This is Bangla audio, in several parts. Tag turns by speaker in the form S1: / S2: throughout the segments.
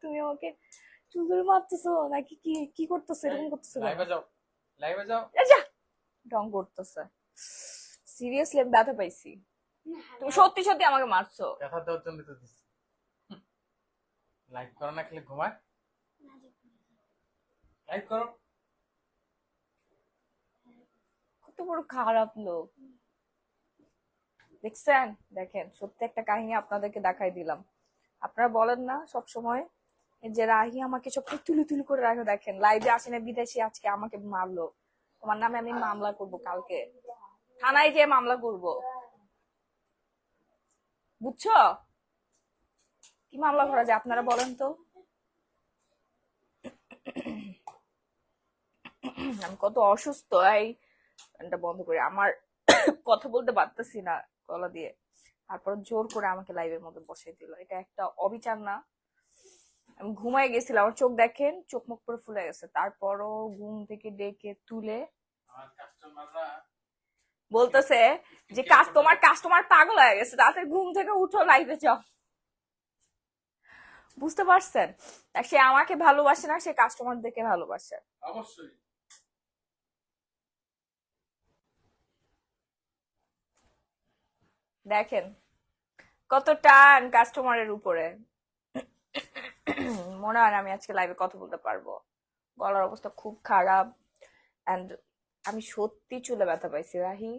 S1: তুমি আমাকে চুল মারতেছো নাকি কি কি করতেছো এরকম করতেছো
S2: লাইভে যাও, লাইভে যাও।
S1: রং করতেছে সিরিয়াসলি আমি ব্যথা পাইছি তুমি সত্যি সত্যি আমাকে মারছো
S2: ব্যথা দেওয়ার জন্য তো দিচ্ছি। লাইভ করো না, খালি ঘুমায়। লাইভ করো।
S1: কত বড় খারাপ লোক দেখছেন দেখেন সত্যি একটা কাহিনী আপনাদেরকে দেখাই দিলাম আপনারা বলেন না সব সময় যে রাহি আমাকে সব তুলি তুলি করে রাখো দেখেন লাইভে আসে না বিদেশি আজকে আমাকে মারলো তোমার নামে আমি মামলা করব কালকে থানায় যেয়ে মামলা করব বুঝছো কি মামলা করা যায় আপনারা বলেন তো আমি কত অসুস্থ এই এটা বন্ধ করে আমার কথা বলতে পারতেছি না গলা দিয়ে তারপর জোর করে আমাকে লাইভের মধ্যে বসাই দিল এটা একটা অবিচার না আমি ঘুমাই গেছিলাম আমার চোখ দেখেন চোখ মুখ পুরো ফুলে গেছে তারপরও ঘুম থেকে ডেকে তুলে
S2: আমার কাস্টমাররা
S1: বলতেছে যে তোমার কাস্টমার পাগল হয়ে গেছে তাড়াতাড়ি ঘুম থেকে উঠো লাইভে যাও বুঝতে পারছেন সে আমাকে ভালোবাসে না সে কাস্টমারদেরকে ভালোবাসে
S2: অবশ্যই।
S1: দেখেন কত টান কাস্টমারের উপরে মনে হয় না আমি আজকে লাইভে কথা বলতে পারবো গলার অবস্থা খুব খারাপ এন্ড আমি সত্যি চুলে ব্যথা পাইছি রাহি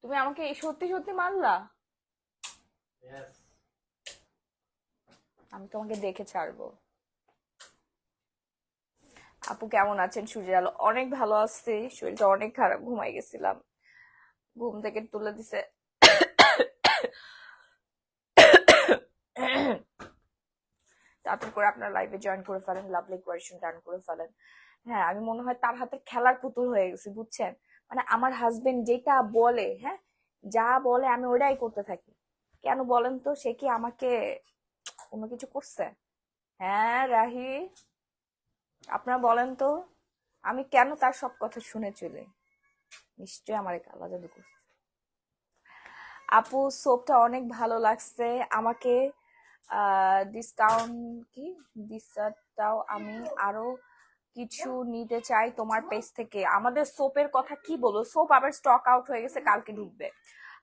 S1: তুমি আমাকে সত্যি সত্যি মারলা
S2: Yes.
S1: আমি তোমাকে দেখে ছাড়বো আপু কেমন আছেন সূর্যের আলো অনেক ভালো আছি শরীরটা অনেক খারাপ ঘুমাই গেছিলাম ঘুম থেকে তুলে দিছে তাড়াতাড়ি করে আপনার লাইভে জয়েন করে ফেলেন লাভলি কোয়েশন টার্ন করে ফেলেন হ্যাঁ আমি মনে হয় তার হাতে খেলার পুতুল হয়ে গেছি বুঝছেন মানে আমার হাজবেন্ড যেটা বলে হ্যাঁ যা বলে আমি ওটাই করতে থাকি কেন বলেন তো সে কি আমাকে কোনো কিছু করছে হ্যাঁ রাহি আপনারা বলেন তো আমি কেন তার সব কথা শুনে চলি নিশ্চয়ই আমার কালা জাদু করছে আপু সোপটা অনেক ভালো লাগছে আমাকে ডিসকাউন্ট কি ডিসকাউন্টটাও আমি আরো কিছু নিতে চাই তোমার পেজ থেকে আমাদের সোপের কথা কি বলবো সোপ আবার স্টক আউট হয়ে গেছে কালকে ঢুকবে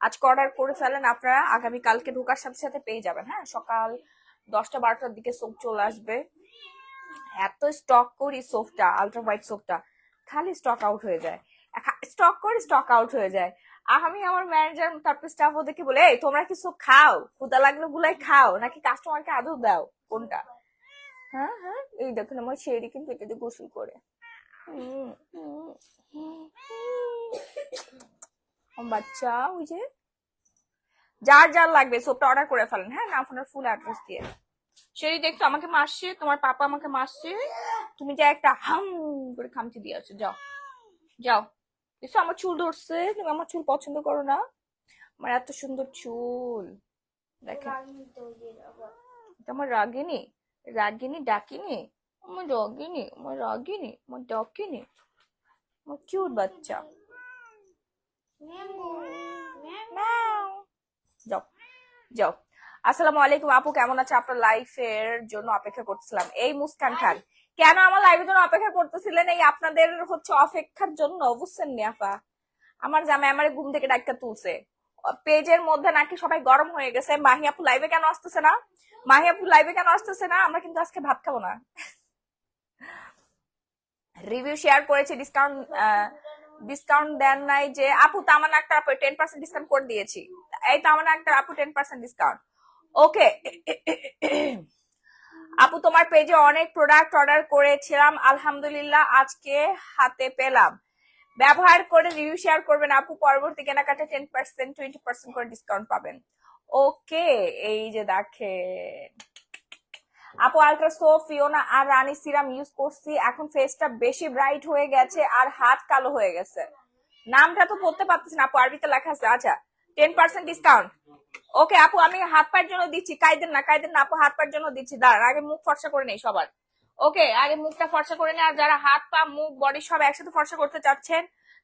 S1: আজকে অর্ডার করে ফেলেন আপনারা আগামী কালকে ঢোকার সাথে সাথে পেয়ে যাবেন হ্যাঁ সকাল 10টা 12টার দিকে সোপ চলে আসবে এত স্টক করি সোপটা আলট্রা হোয়াইট সোপটা খালি স্টক আউট হয়ে যায় স্টক করে স্টক আউট হয়ে যায় আমি আমার ম্যানেজার তারপর স্টাফ ওদেরকে বলে এই তোমরা কি সব খাও ক্ষুদা লাগলে গুলাই খাও নাকি কাস্টমারকে আদৌ দাও কোনটা হ্যাঁ হ্যাঁ এই দেখুন আমার শেরি কিন্তু এটা দিয়ে গোসল করে বাচ্চা ওই যে যার যার লাগবে সোপটা অর্ডার করে ফেলেন হ্যাঁ নাম ফোনের ফুল অ্যাড্রেস দিয়ে শেরি দেখছো আমাকে মারছে তোমার পাপা আমাকে মারছে তুমি যা একটা হাম করে খামচি দিয়ে আসো যাও যাও দেখছো আমার চুল ধরছে তুমি আমার চুল পছন্দ করো না আমার এত সুন্দর চুল দেখেন এটা আমার রাগিনী রাগিনী ডাকিনি আমার রাগিনী আমার রাগিনী আমার ডাকিনি আমার কিউট বাচ্চা যাও যাও আসসালামু আলাইকুম আপু কেমন আছে আপনার লাইফের জন্য অপেক্ষা করতেছিলাম এই মুস্কান খান কেন আমার লাইফের জন্য অপেক্ষা করতেছিলেন এই আপনাদের হচ্ছে অপেক্ষার জন্য বুঝছেন নি আপা আমার জামাই আমার ঘুম থেকে ডাক্তার তুলছে পেজের মধ্যে নাকি সবাই গরম হয়ে গেছে মাহি আপু লাইভে কেন আসতেছে না মাহি আপু লাইভে কেন আসতেছে না আমরা কিন্তু আজকে ভাত খাবো না রিভিউ শেয়ার করেছে ডিসকাউন্ট দেন নাই যে আপু তামান্না একটা 10% ডিসকাউন্ট করে দিয়েছি এই তামান্না একটা আপু 10% ডিসকাউন্ট ওকে আপু তোমার পেজে অনেক প্রোডাক্ট অর্ডার করেছিলাম আলহামদুলিল্লাহ আজকে হাতে পেলাম ব্যবহার করে রিভিউ শেয়ার করবেন আপু পরবর্তী কেনাকাটা 10% 20% করে ডিসকাউন্ট পাবেন ওকে এই যে দেখেন আপু আলট্রা সোপ ফিওনা আর রানী সিরাম ইউজ করছি এখন ফেসটা বেশি ব্রাইট হয়ে গেছে আর হাত কালো হয়ে গেছে নামটা তো পড়তে পারতেছি না আপু আরবিতে লেখা আছে আচ্ছা 10% ডিসকাউন্ট ওকে আপু আমি হাত পায়ের জন্য দিচ্ছি কাইদেন না আপু হাত পায়ের জন্য দিচ্ছি দাঁড়ান আগে মুখ ফর্সা করে নেই সবার ওকে আগে মুখটা ফর্সা করে নেই আর যারা হাত পা মুখ বডি সব একসাথে ফর্সা করতে চাচ্ছেন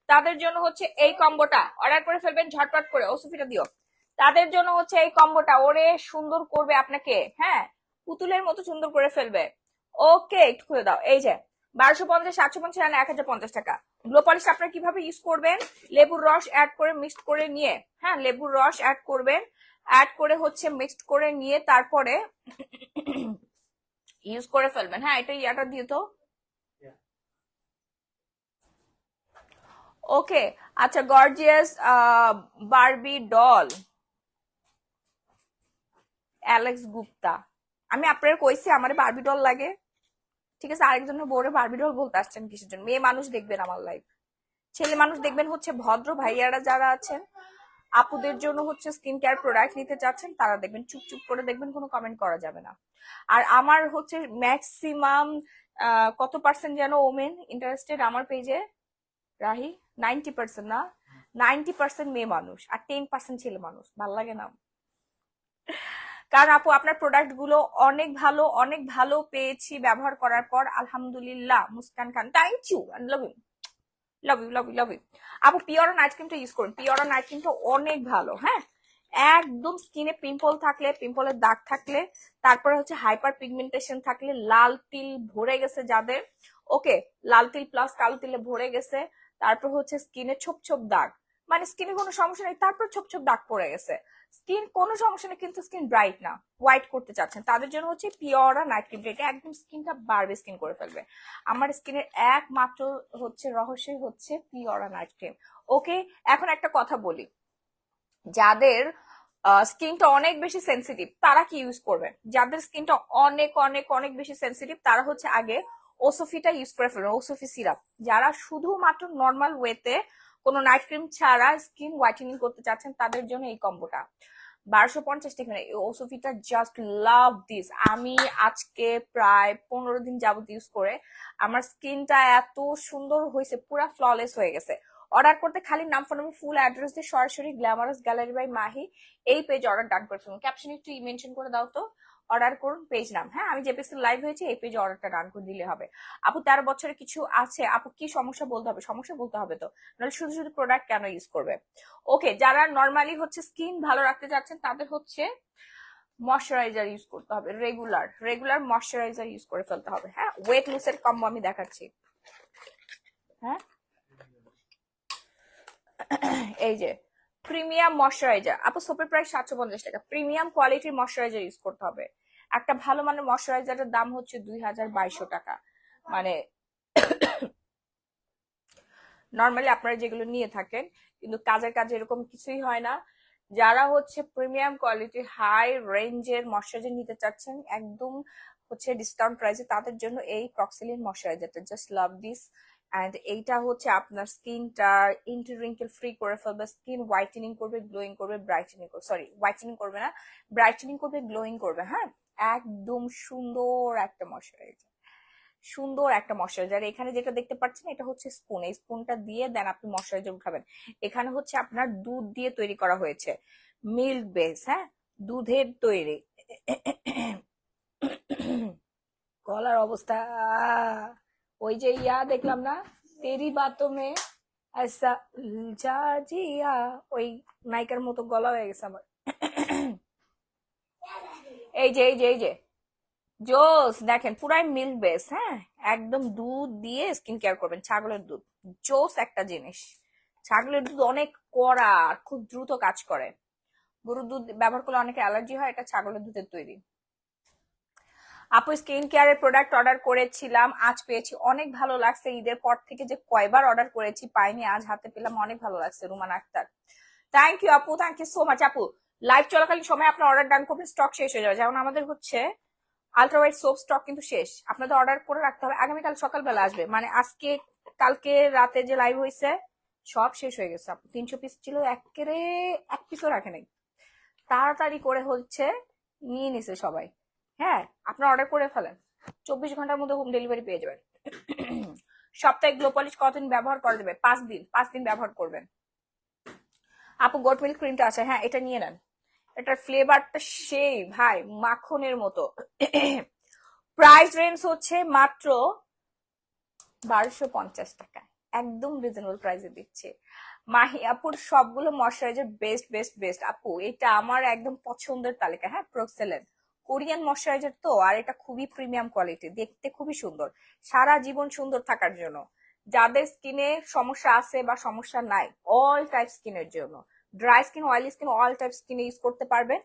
S1: তাদের জন্য হচ্ছে এই কম্বোটা অর্ডার করে ফেলবেন ঝটপট করে ওসুফিটা দিও তাদের জন্য হচ্ছে এই কম্বোটা ওরে সুন্দর করবে আপনাকে হ্যাঁ পুতুলের মতো সুন্দর করে ফেলবে। ওকে, একটু খুলে দাও। এই যে 1250, 750 আর 1050 টাকা। গ্লো পলিশ আপনারা কিভাবে ইউজ করবেন, লেবুর রস অ্যাড করে মিক্সড করে নিয়ে, হ্যাঁ লেবুর রস অ্যাড করবেন, অ্যাড করে হচ্ছে মিক্সড করে নিয়ে তারপরে ইউজ করে ফেলবেন। হ্যাঁ এটা ইয়াটা দিয়ে তো।
S2: Yeah.
S1: ওকে, আচ্ছা gorgeous Barbie doll Alex Gupta, আমি আপনার কইছি আমার বারবি ডল লাগে, ঠিক আছে? আরেকজনের বউরে বারবি ডল বলতে আসছেন কিসের জন্য? মেয়ে মানুষ দেখবেন আমার লাইফ, ছেলে মানুষ দেখবেন হচ্ছে ভদ্র ভাইয়ারা যারা আছেন, আপুদের জন্য হচ্ছে স্কিন কেয়ার প্রোডাক্ট নিতে চাচ্ছেন তারা দেখবেন, চুপ চুপ করে দেখবেন, কোনো কমেন্ট করা যাবে না। আর আমার হচ্ছে ম্যাক্সিমাম কত পার্সেন্ট যেন ওমেন ইন্টারেস্টেড আমার পেজে রাহি? 90% না, 90% মেয়ে মানুষ আর 10% ছেলে মানুষ। ভাল লাগে না? কারণ আপু আপনার প্রোডাক্ট গুলো অনেক ভালো, অনেক ভালো পেয়েছি ব্যবহার করার পর, আলহামদুলিল্লাহ। Muskan Khan, thank you, love you, love you, love you, love you. আপু পিওরা নাইট ক্রিমটা ইউজ করুন, পিওরা নাইট ক্রিমটা অনেক ভালো। হ্যাঁ একদম স্কিনে পিম্পল থাকলে, পিম্পলের দাগ থাকলে, তারপরে হচ্ছে হাইপার পিগমেন্টেশন থাকলে, লাল তিল ভরে গেছে যাদের, ওকে, লাল তিল প্লাস কালো তিলে ভরে গেছে, তারপর হচ্ছে স্কিনে ছোপ ছোপ দাগ, মানে স্কিনে কোনো সমস্যা নেই তারপর ছোপ ছোপ দাগ পড়ে গেছে, স্কিন কোনো সমস্যা নেই কিন্তু স্কিন ব্রাইট না, হোয়াইট করতে চাচ্ছেন, তাদের জন্য হচ্ছে পিওরা নাইট ক্রিম। এটা একদম স্কিনটা বারবে স্কিন করে ফেলবে। আমার স্কিনের একমাত্র হচ্ছে রহস্যই হচ্ছে পিওরা নাইট ক্রিম। ওকে, এখন একটা কথা বলি, যাদের স্কিনটা অনেক বেশি সেন্সিটিভ তারা কি ইউজ করবেন? যাদের স্কিনটা অনেক অনেক অনেক বেশি সেন্সিটিভ তারা হচ্ছে আগে ওসোফিটা ইউজ করে ফেলবেন, ওসোফি সিরাপ। যারা শুধুমাত্র নর্মাল ওয়েতে কোনো নাইট ক্রিম ছাড়া স্কিন হোয়াইটেনিং করতে চাচ্ছেন তাদের জন্য এই কম্বোটা 1250 টাকা। এই ওসোফিটা জাস্ট লাভ দিস। আমি আজকে প্রায় 15 দিন যাবত ইউজ করে আমার স্কিনটা এত সুন্দর হয়েছে, পুরা ফ্ললেস হয়ে গেছে। অর্ডার করতে খালি নাম, ফোন নাম্বার, ফুল অ্যাড্রেস দিয়ে সরাসরি গ্ল্যামারাস গ্যালারি বাই মাহি এই পেজ অর্ডার ডান করে ফেলুন। ক্যাপশনে একটু মেনশন করে দাও তো, অর্ডার করুন পেজ নাম। হ্যাঁ আমি যে পেজে লাইভ হয়েছে এই পেজে অর্ডারটা ডান করে দিলে হবে। আপু 13 বছরে কিছু আছে, আপু কি সমস্যা বলতে হবে? সমস্যা বলতে হবে তো, নাহলে শুধু শুধু প্রোডাক্ট কেন ইউজ করবে? ওকে, যারা নর্মালি হচ্ছে স্কিন ভালো রাখতে চাচ্ছেন তাদের হচ্ছে ময়শ্চারাইজার ইউজ করতে হবে, রেগুলার রেগুলার ময়শ্চারাইজার ইউজ করে ফেলতে হবে। হ্যাঁ ওয়েট লুসের কম্বো আমি দেখাচ্ছি। হ্যাঁ এই যে প্রিমিয়াম ময়শ্চারাইজার, আপু সোপের প্রাইস 750 টাকা, প্রিমিয়াম কোয়ালিটির ময়শ্চারাইজার ইউজ করতে হবে। একটা ভালো মানের ময়শ্চারাইজারের দাম হচ্ছে 2200 টাকা। মানে নর্মালি আপনারা যেগুলো নিয়ে থাকেন, কিন্তু কাজের কাজে এরকম কিছুই হয় না। যারা হচ্ছে প্রিমিয়াম কোয়ালিটি হাই রেঞ্জের ময়শ্চারাইজার নিতে চাচ্ছেন একদম হচ্ছে ডিসকাউন্ট প্রাইসে, তাদের জন্য এই প্রক্সিলিন ময়শ্চারাইজারটা জাস্ট লাভ দিস। এন্ড এইটা হচ্ছে আপনার স্কিনটা ইন্টি রিঙ্কেল ফ্রি করে ফেলবে, স্কিন হোয়াইটেনিং করবে, গ্লোয়িং করবে, ব্রাইটেনিং করবে, সরি হোয়াইটেনিং করবে না, ব্রাইটেনিং করবে, গ্লোয়িং করবে। হ্যাঁ একদম সুন্দর একটা ময়শ্চারাইজার, সুন্দর একটা ময়শ্চারাইজার। এখানে যেটা দেখতে পাচ্ছেন এটা হচ্ছে স্পুন, এই স্পুনটা দিয়ে দেন আপনি ময়শ্চারাইজার উঠাবেন। এখানে হচ্ছে আপনার দুধ দিয়ে তৈরি করা হয়েছে, মিল্ক বেস, হ্যাঁ দুধের তৈরি। গলার অবস্থা ওই যে ইয়া দেখলাম না, তেরি বাতোं में ऐसा उलझा जिया, ওই নায়িকার মতো গলা হয়ে গেছে আমার। এই যে এই যে এই যে জোস দেখেন, পুরাই মিল্ক বেস। হ্যাঁ একদম দুধ দিয়ে স্কিন কেয়ার করবেন, ছাগলের দুধ জোস একটা জিনিস। ছাগলের দুধ অনেক কড়া আর খুব দ্রুত কাজ করে, গরুর দুধ ব্যবহার করলে অনেকে অ্যালার্জি হয়, এটা ছাগলের দুধের তৈরি। আপু স্কিন কেয়ারের প্রোডাক্ট অর্ডার করেছিলাম, আজ পেয়েছি, অনেক ভালো লাগছে। ঈদের পর থেকে যে কয়বার অর্ডার করেছি পাইনি, আজ হাতে পেলাম, অনেক ভালো লাগছে। রুমান আক্তার, থ্যাংক ইউ আপু, থ্যাংক ইউ সো মাচ। আপু লাইভ চলাকালীন সময় আপনার অর্ডার ডান করবেন, স্টক শেষ হয়ে যাবে। যেমন আমাদের হচ্ছে আলট্রা হোয়াইট সোপ স্টক কিন্তু শেষ, আপনাদের অর্ডার করে রাখতে হবে, আগামীকাল সকালবেলা আসবে। মানে আজকে কালকে রাতে যে লাইভ হয়েছে সব শেষ হয়ে গেছে। 300 পিস ছিল, একেবারে এক পিসও রাখে নাই, তাড়াতাড়ি করে হচ্ছে নিয়ে নিছে সবাই। হ্যাঁ আপনারা অর্ডার করে ফেলেন, 24 ঘন্টার মধ্যে হোম ডেলিভারি পেয়ে যাবেন। সপ্তাহে গ্লো পলিশ কতদিন ব্যবহার করা যাবে? 5 দিন, 5 দিন ব্যবহার করবেন। আপু গোট মিল্ক ক্রিমটা আছে, হ্যাঁ এটা নিয়ে নেন, এটার ফ্লেভারটা সেই ভাই মাখনের মতো। প্রাইস রেঞ্জ হচ্ছে মাত্র 1250 টাকা, একদম রিজনেবল প্রাইসে দিচ্ছে। মাহি আপুর সবগুলো ময়শ্চারাইজার বেস্ট বেস্ট বেস্ট। আপু এটা আমার একদম পছন্দের তালিকা। হ্যাঁ প্রক্সেলেন কোরিয়ান ময়শ্চারাইজার তো, আর এটা খুবই প্রিমিয়াম কোয়ালিটি, দেখতে খুবই সুন্দর, সারা জীবন সুন্দর থাকার জন্য। যাদের স্কিনে সমস্যা আছে বা সমস্যা নাই, অল টাইপ স্কিনের জন্য, dry skin, oily skin, all type স্কিনে ইউজ করতে পারবেন।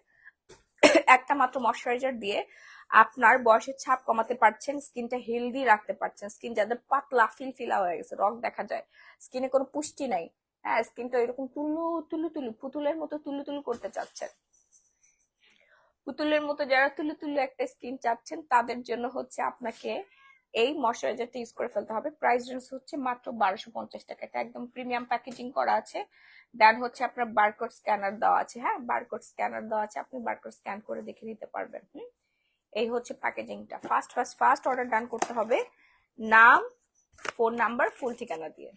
S1: একটা মাত্র ময়শ্চারাইজার দিয়ে আপনার বয়সের ছাপ কমাতে পারছেন, স্কিনটা হেলদি রাখতে পারছেন। স্কিন যাদের পাতলা ফিলফিলা হয়ে গেছে, রগ দেখা যায়, স্কিনে কোনো পুষ্টি নাই, হ্যাঁ, স্কিনটা এরকম তুলু তুলু তুলু পুতুলের মতো তুলু তুলু করতে চাচ্ছেন, পুতুলের মতো যারা তুলু তুলু একটা স্কিন চাচ্ছেন, তাদের জন্য হচ্ছে আপনাকে এই ময়শ্চারাইজারটা ইউজ করে ফেলতে হবে। প্রাইস রেঞ্জ হচ্ছে মাত্র 1250 টাকা। এটা একদম প্রিমিয়াম প্যাকেজিং করা আছে। দেন হচ্ছে আপনার বারকোড স্ক্যানার দেওয়া আছে, হ্যাঁ, বারকোড স্ক্যানার দেওয়া আছে, আপনি বারকোড স্ক্যান করে দেখে নিতে পারবেন। এই হচ্ছে প্যাকেজিংটা। First first first order done করতে হবে নাম, ফোন নাম্বার, ফুল ঠিকানা দিয়ে।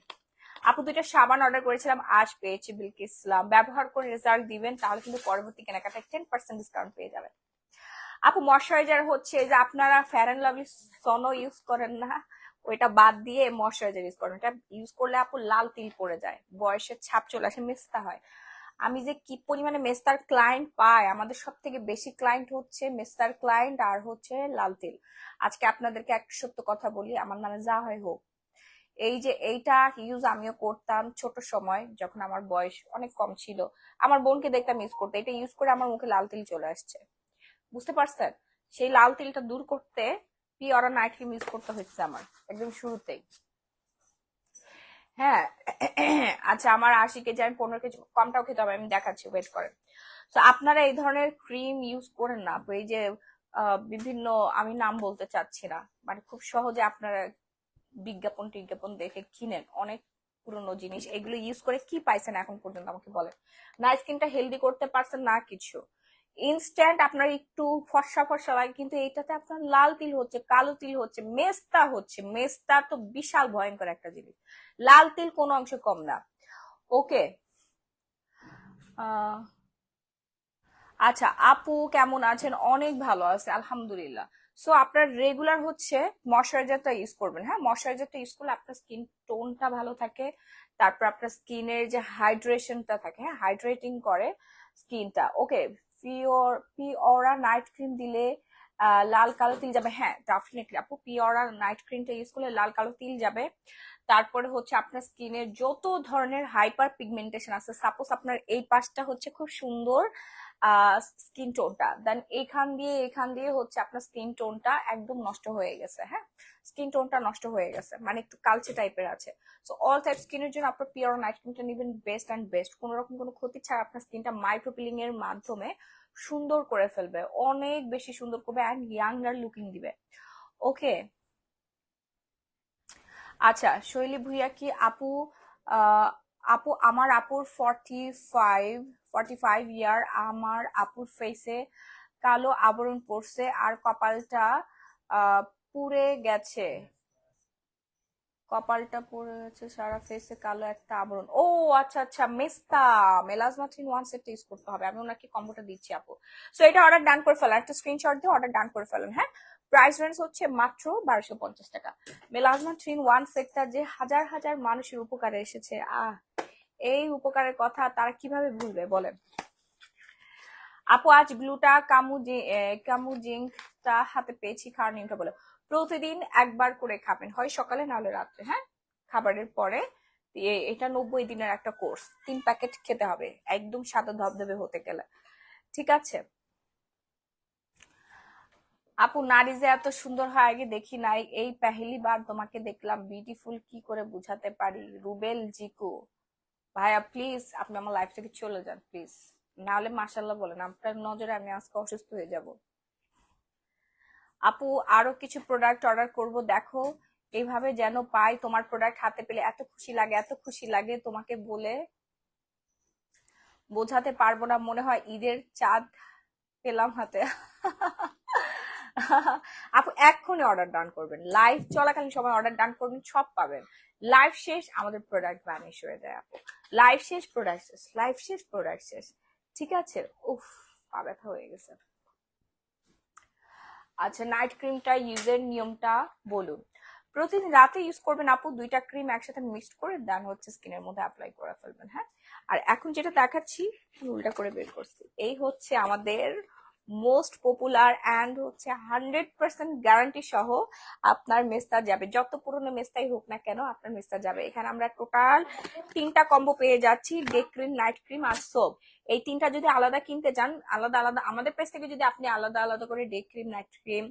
S1: আপু দুইটা সাবান অর্ডার করেছিলাম, আজ পেয়েছি বিলকিস ইসলাম। ব্যবহার করে রেজাল্ট দিবেন, তাহলে কিন্তু পরবর্তী কেনাকাটায় 10% ডিসকাউন্ট পেয়ে যাবেন। আপু ময়শ্চারাইজার হচ্ছে যে আপনারা ফেয়ার অ্যান্ড লাভলি সনো ইউজ করেন না, ওইটা বাদ দিয়ে ময়শ্চারাইজার ইউজ করেন। এটা ইউজ করলে আপু লাল তিল পড়ে যায়, বয়সের ছাপ চলে আসে, মেস্তা হয়। আমি যে কি পরিমাণে মেস্তার ক্লায়েন্ট পাই, আমাদের সব থেকে বেশি ক্লায়েন্ট হচ্ছে মেস্তার ক্লায়েন্ট আর হচ্ছে লাল তিল। আজকে আপনাদেরকে একটা সত্য কথা বলি, আমার নামে যা হয় হোক, এই যে এইটা ইউজ আমিও করতাম ছোট সময়, যখন আমার বয়স অনেক কম ছিল, আমার বোনকে দেখতাম ইউজ করতে, এটা ইউজ করে আমার মুখে লাল তিল চলে আসছে, বুঝতে পারছেন? সেই লাল তিলটা দূর করতে পিওরা নাইট ক্রিম ইউজ করতে হচ্ছে আমার একদম শুরুতেই। হ্যাঁ, আচ্ছা, আমার 80 কেজি, আমি 15 কেজি কমটাও খেতে হবে, আমি দেখাচ্ছি, ওয়েট করেন। তো আপনারা এই ধরনের ক্রিম ইউজ করেন না আপু, এই যে বিভিন্ন, আমি নাম বলতে চাচ্ছি না, মানে খুব সহজে আপনারা বিজ্ঞাপন টিজ্ঞাপন দেখে কিনেন অনেক পুরনো জিনিস, এগুলো ইউজ করে কি পাইছেন এখন পর্যন্ত আমাকে বলেন? না স্কিনটা হেলদি করতে পারছেন না কিছু, ইনস্ট্যান্ট আপনার একটু ফর্সা ফর্সা লাগে, কিন্তু এইটাতে আপনার লাল তিল হচ্ছে, কালো তিল হচ্ছে, মেস্তা হচ্ছে। মেস্তা তো বিশাল ভয়ঙ্কর একটা জিনিস, লাল তিল কোনো অংশে কম না। ওকে, আচ্ছা আপু কেমন আছেন? অনেক ভালো আছে আলহামদুলিল্লাহ। সো আপনার রেগুলার হচ্ছে ময়শ্চারাইজারটা ইউজ করবেন, হ্যাঁ, ময়শ্চারাইজারটা ইউজ করলে আপনার স্কিন টোনটা ভালো থাকে, তারপর আপনার স্কিনের যে হাইড্রেশনটা থাকে, হ্যাঁ, হাইড্রেটিং করে স্কিনটা। ওকে, পিওরা নাইট ক্রিম দিলে লাল কালো তিল যাবে, হ্যাঁ ডেফিনেটলি আপু, পিওরা নাইট ক্রিমটা ইউজ করলে লাল কালো তিল যাবে। তারপরে হচ্ছে আপনার স্কিনের যত ধরনের হাইপার পিগমেন্টেশন আছে, সাপোজ আপনার এই পাশটা হচ্ছে খুব সুন্দর স্কিন টোনটা, দেন এখান দিয়ে হচ্ছে আপনার স্কিন টোনটা একদম নষ্ট হয়ে গেছে, হ্যাঁ, স্কিন টোনটা নষ্ট হয়ে গেছে, মানে একটু কালচে টাইপের আছে। সো অল টাইপ স্কিনের জন্য আপনার পিওর নাইট ক্রিমটা নেবেন বেস্ট অ্যান্ড বেস্ট, কোনো রকম কোনো ক্ষতি ছাড়া আপনার স্কিনটা মাইক্রোপিলিং এর মাধ্যমে সুন্দর করে ফেলবে, অনেক বেশি সুন্দর করবে অ্যান্ড ইয়াঙ্গার লুকিং দিবে। ওকে, আচ্ছা শৈলী ভুইয়া কি আপু? আহ, আপু আমার আপুর 45 আমার আপুর ফেসে কালো আবরণ পড়ছে আর কপালটা পুড়ে গেছে, কপালটা পুড়ে গেছে, সারা ফেসে কালো একটা আবরণ। ও আচ্ছা আচ্ছা, মেস্তা মেলাজমা 3 in 1 সেট ইউজ করতে হবে, আমি ওনাকে কম্বোটা দিচ্ছি আপু। সো এটা অর্ডার ডান করে ফেলেন, একটা স্ক্রিনশট দিয়ে অর্ডার ডান করে ফেলেন, হ্যাঁ। প্রাইস রেঞ্জ হচ্ছে মাত্র 1250 টাকা। মেলাজমা 3 in 1 সেটটা যে হাজার হাজার মানুষের উপকারে এসেছে, এই উপকারের কথা তারা কিভাবে ভুলবে বলেন? আপু আজ গ্লুটা কামুজিংটা হাতে পেয়েছি, খাওয়ার নিয়মটা বলে। প্রতিদিন একবার করে খাবেন, হয় সকালে নাহলে রাত্রে, হ্যাঁ, খাবারের পরে। এটা 90 দিনের একটা কোর্স, 3 প্যাকেট খেতে হবে একদম সাদা ধবধবে হতে গেলে, ঠিক আছে? আপু নারী যে এত সুন্দর হয় আগে দেখি নাই, এই পেহেলি বার তোমাকে দেখলাম, বিউটিফুল কি করে বুঝাতে পারি? রুবেল জিকু ভাইয়া, প্লিজ আপনি আমার লাইফ থেকে চলে যান প্লিজ, নাহলে মাশাল্লাহ বলেন, আপনার নজরে আমি আজকে অসুস্থ হয়ে যাব। আপু আরো কিছু প্রোডাক্ট অর্ডার করব, দেখো এইভাবে যেন পাই, তোমার প্রোডাক্ট হাতে পেলে এত খুশি লাগে, এত খুশি লাগে, তোমাকে বলে বোঝাতে পারবো না, মনে হয় ঈদের চাঁদ পেলাম হাতে। আপু এক্ষুনি অর্ডার ডান করবেন, লাইভ চলাকালীন সময় অর্ডার ডান করবেন, সব পাবেন। লাইভ শেষ আমাদের প্রোডাক্ট ভ্যানিশ হয়ে যায় আপু, লাইভ শেষ প্রোডাক্ট শেষ, লাইভ শেষ প্রোডাক্ট শেষ, ঠিক আছে? উফ, পা ব্যথা হয়ে গেছে। আচ্ছা নাইট ক্রিমটা ইউজের নিয়মটা বলুন। প্রতিদিন রাতে ইউজ করবেন আপু, 2টা ক্রিম একসাথে মিক্সড করে দেন হচ্ছে স্কিনের মধ্যে অ্যাপ্লাই করে ফেলবেন, হ্যাঁ। আর এখন যেটা দেখাচ্ছি উল্টা করে বের করছি, এই হচ্ছে আমাদের মোস্ট পপুলার অ্যান্ড হচ্ছে 100% গ্যারান্টি সহ আপনার মেস্তা যাবে। যত পুরনো মেস্তাই হোক না কেন আপনার মেস্তা যাবে। এখানে আমরা টোটাল 3টা কম্বো পেয়ে যাচ্ছি, ডে ক্রিম, নাইট ক্রিম আর সোপ। এই 3টা যদি আলাদা কিনতে যান, আলাদা আলাদা আমাদের পেজ থেকে যদি আপনি আলাদা আলাদা করে day cream, night cream,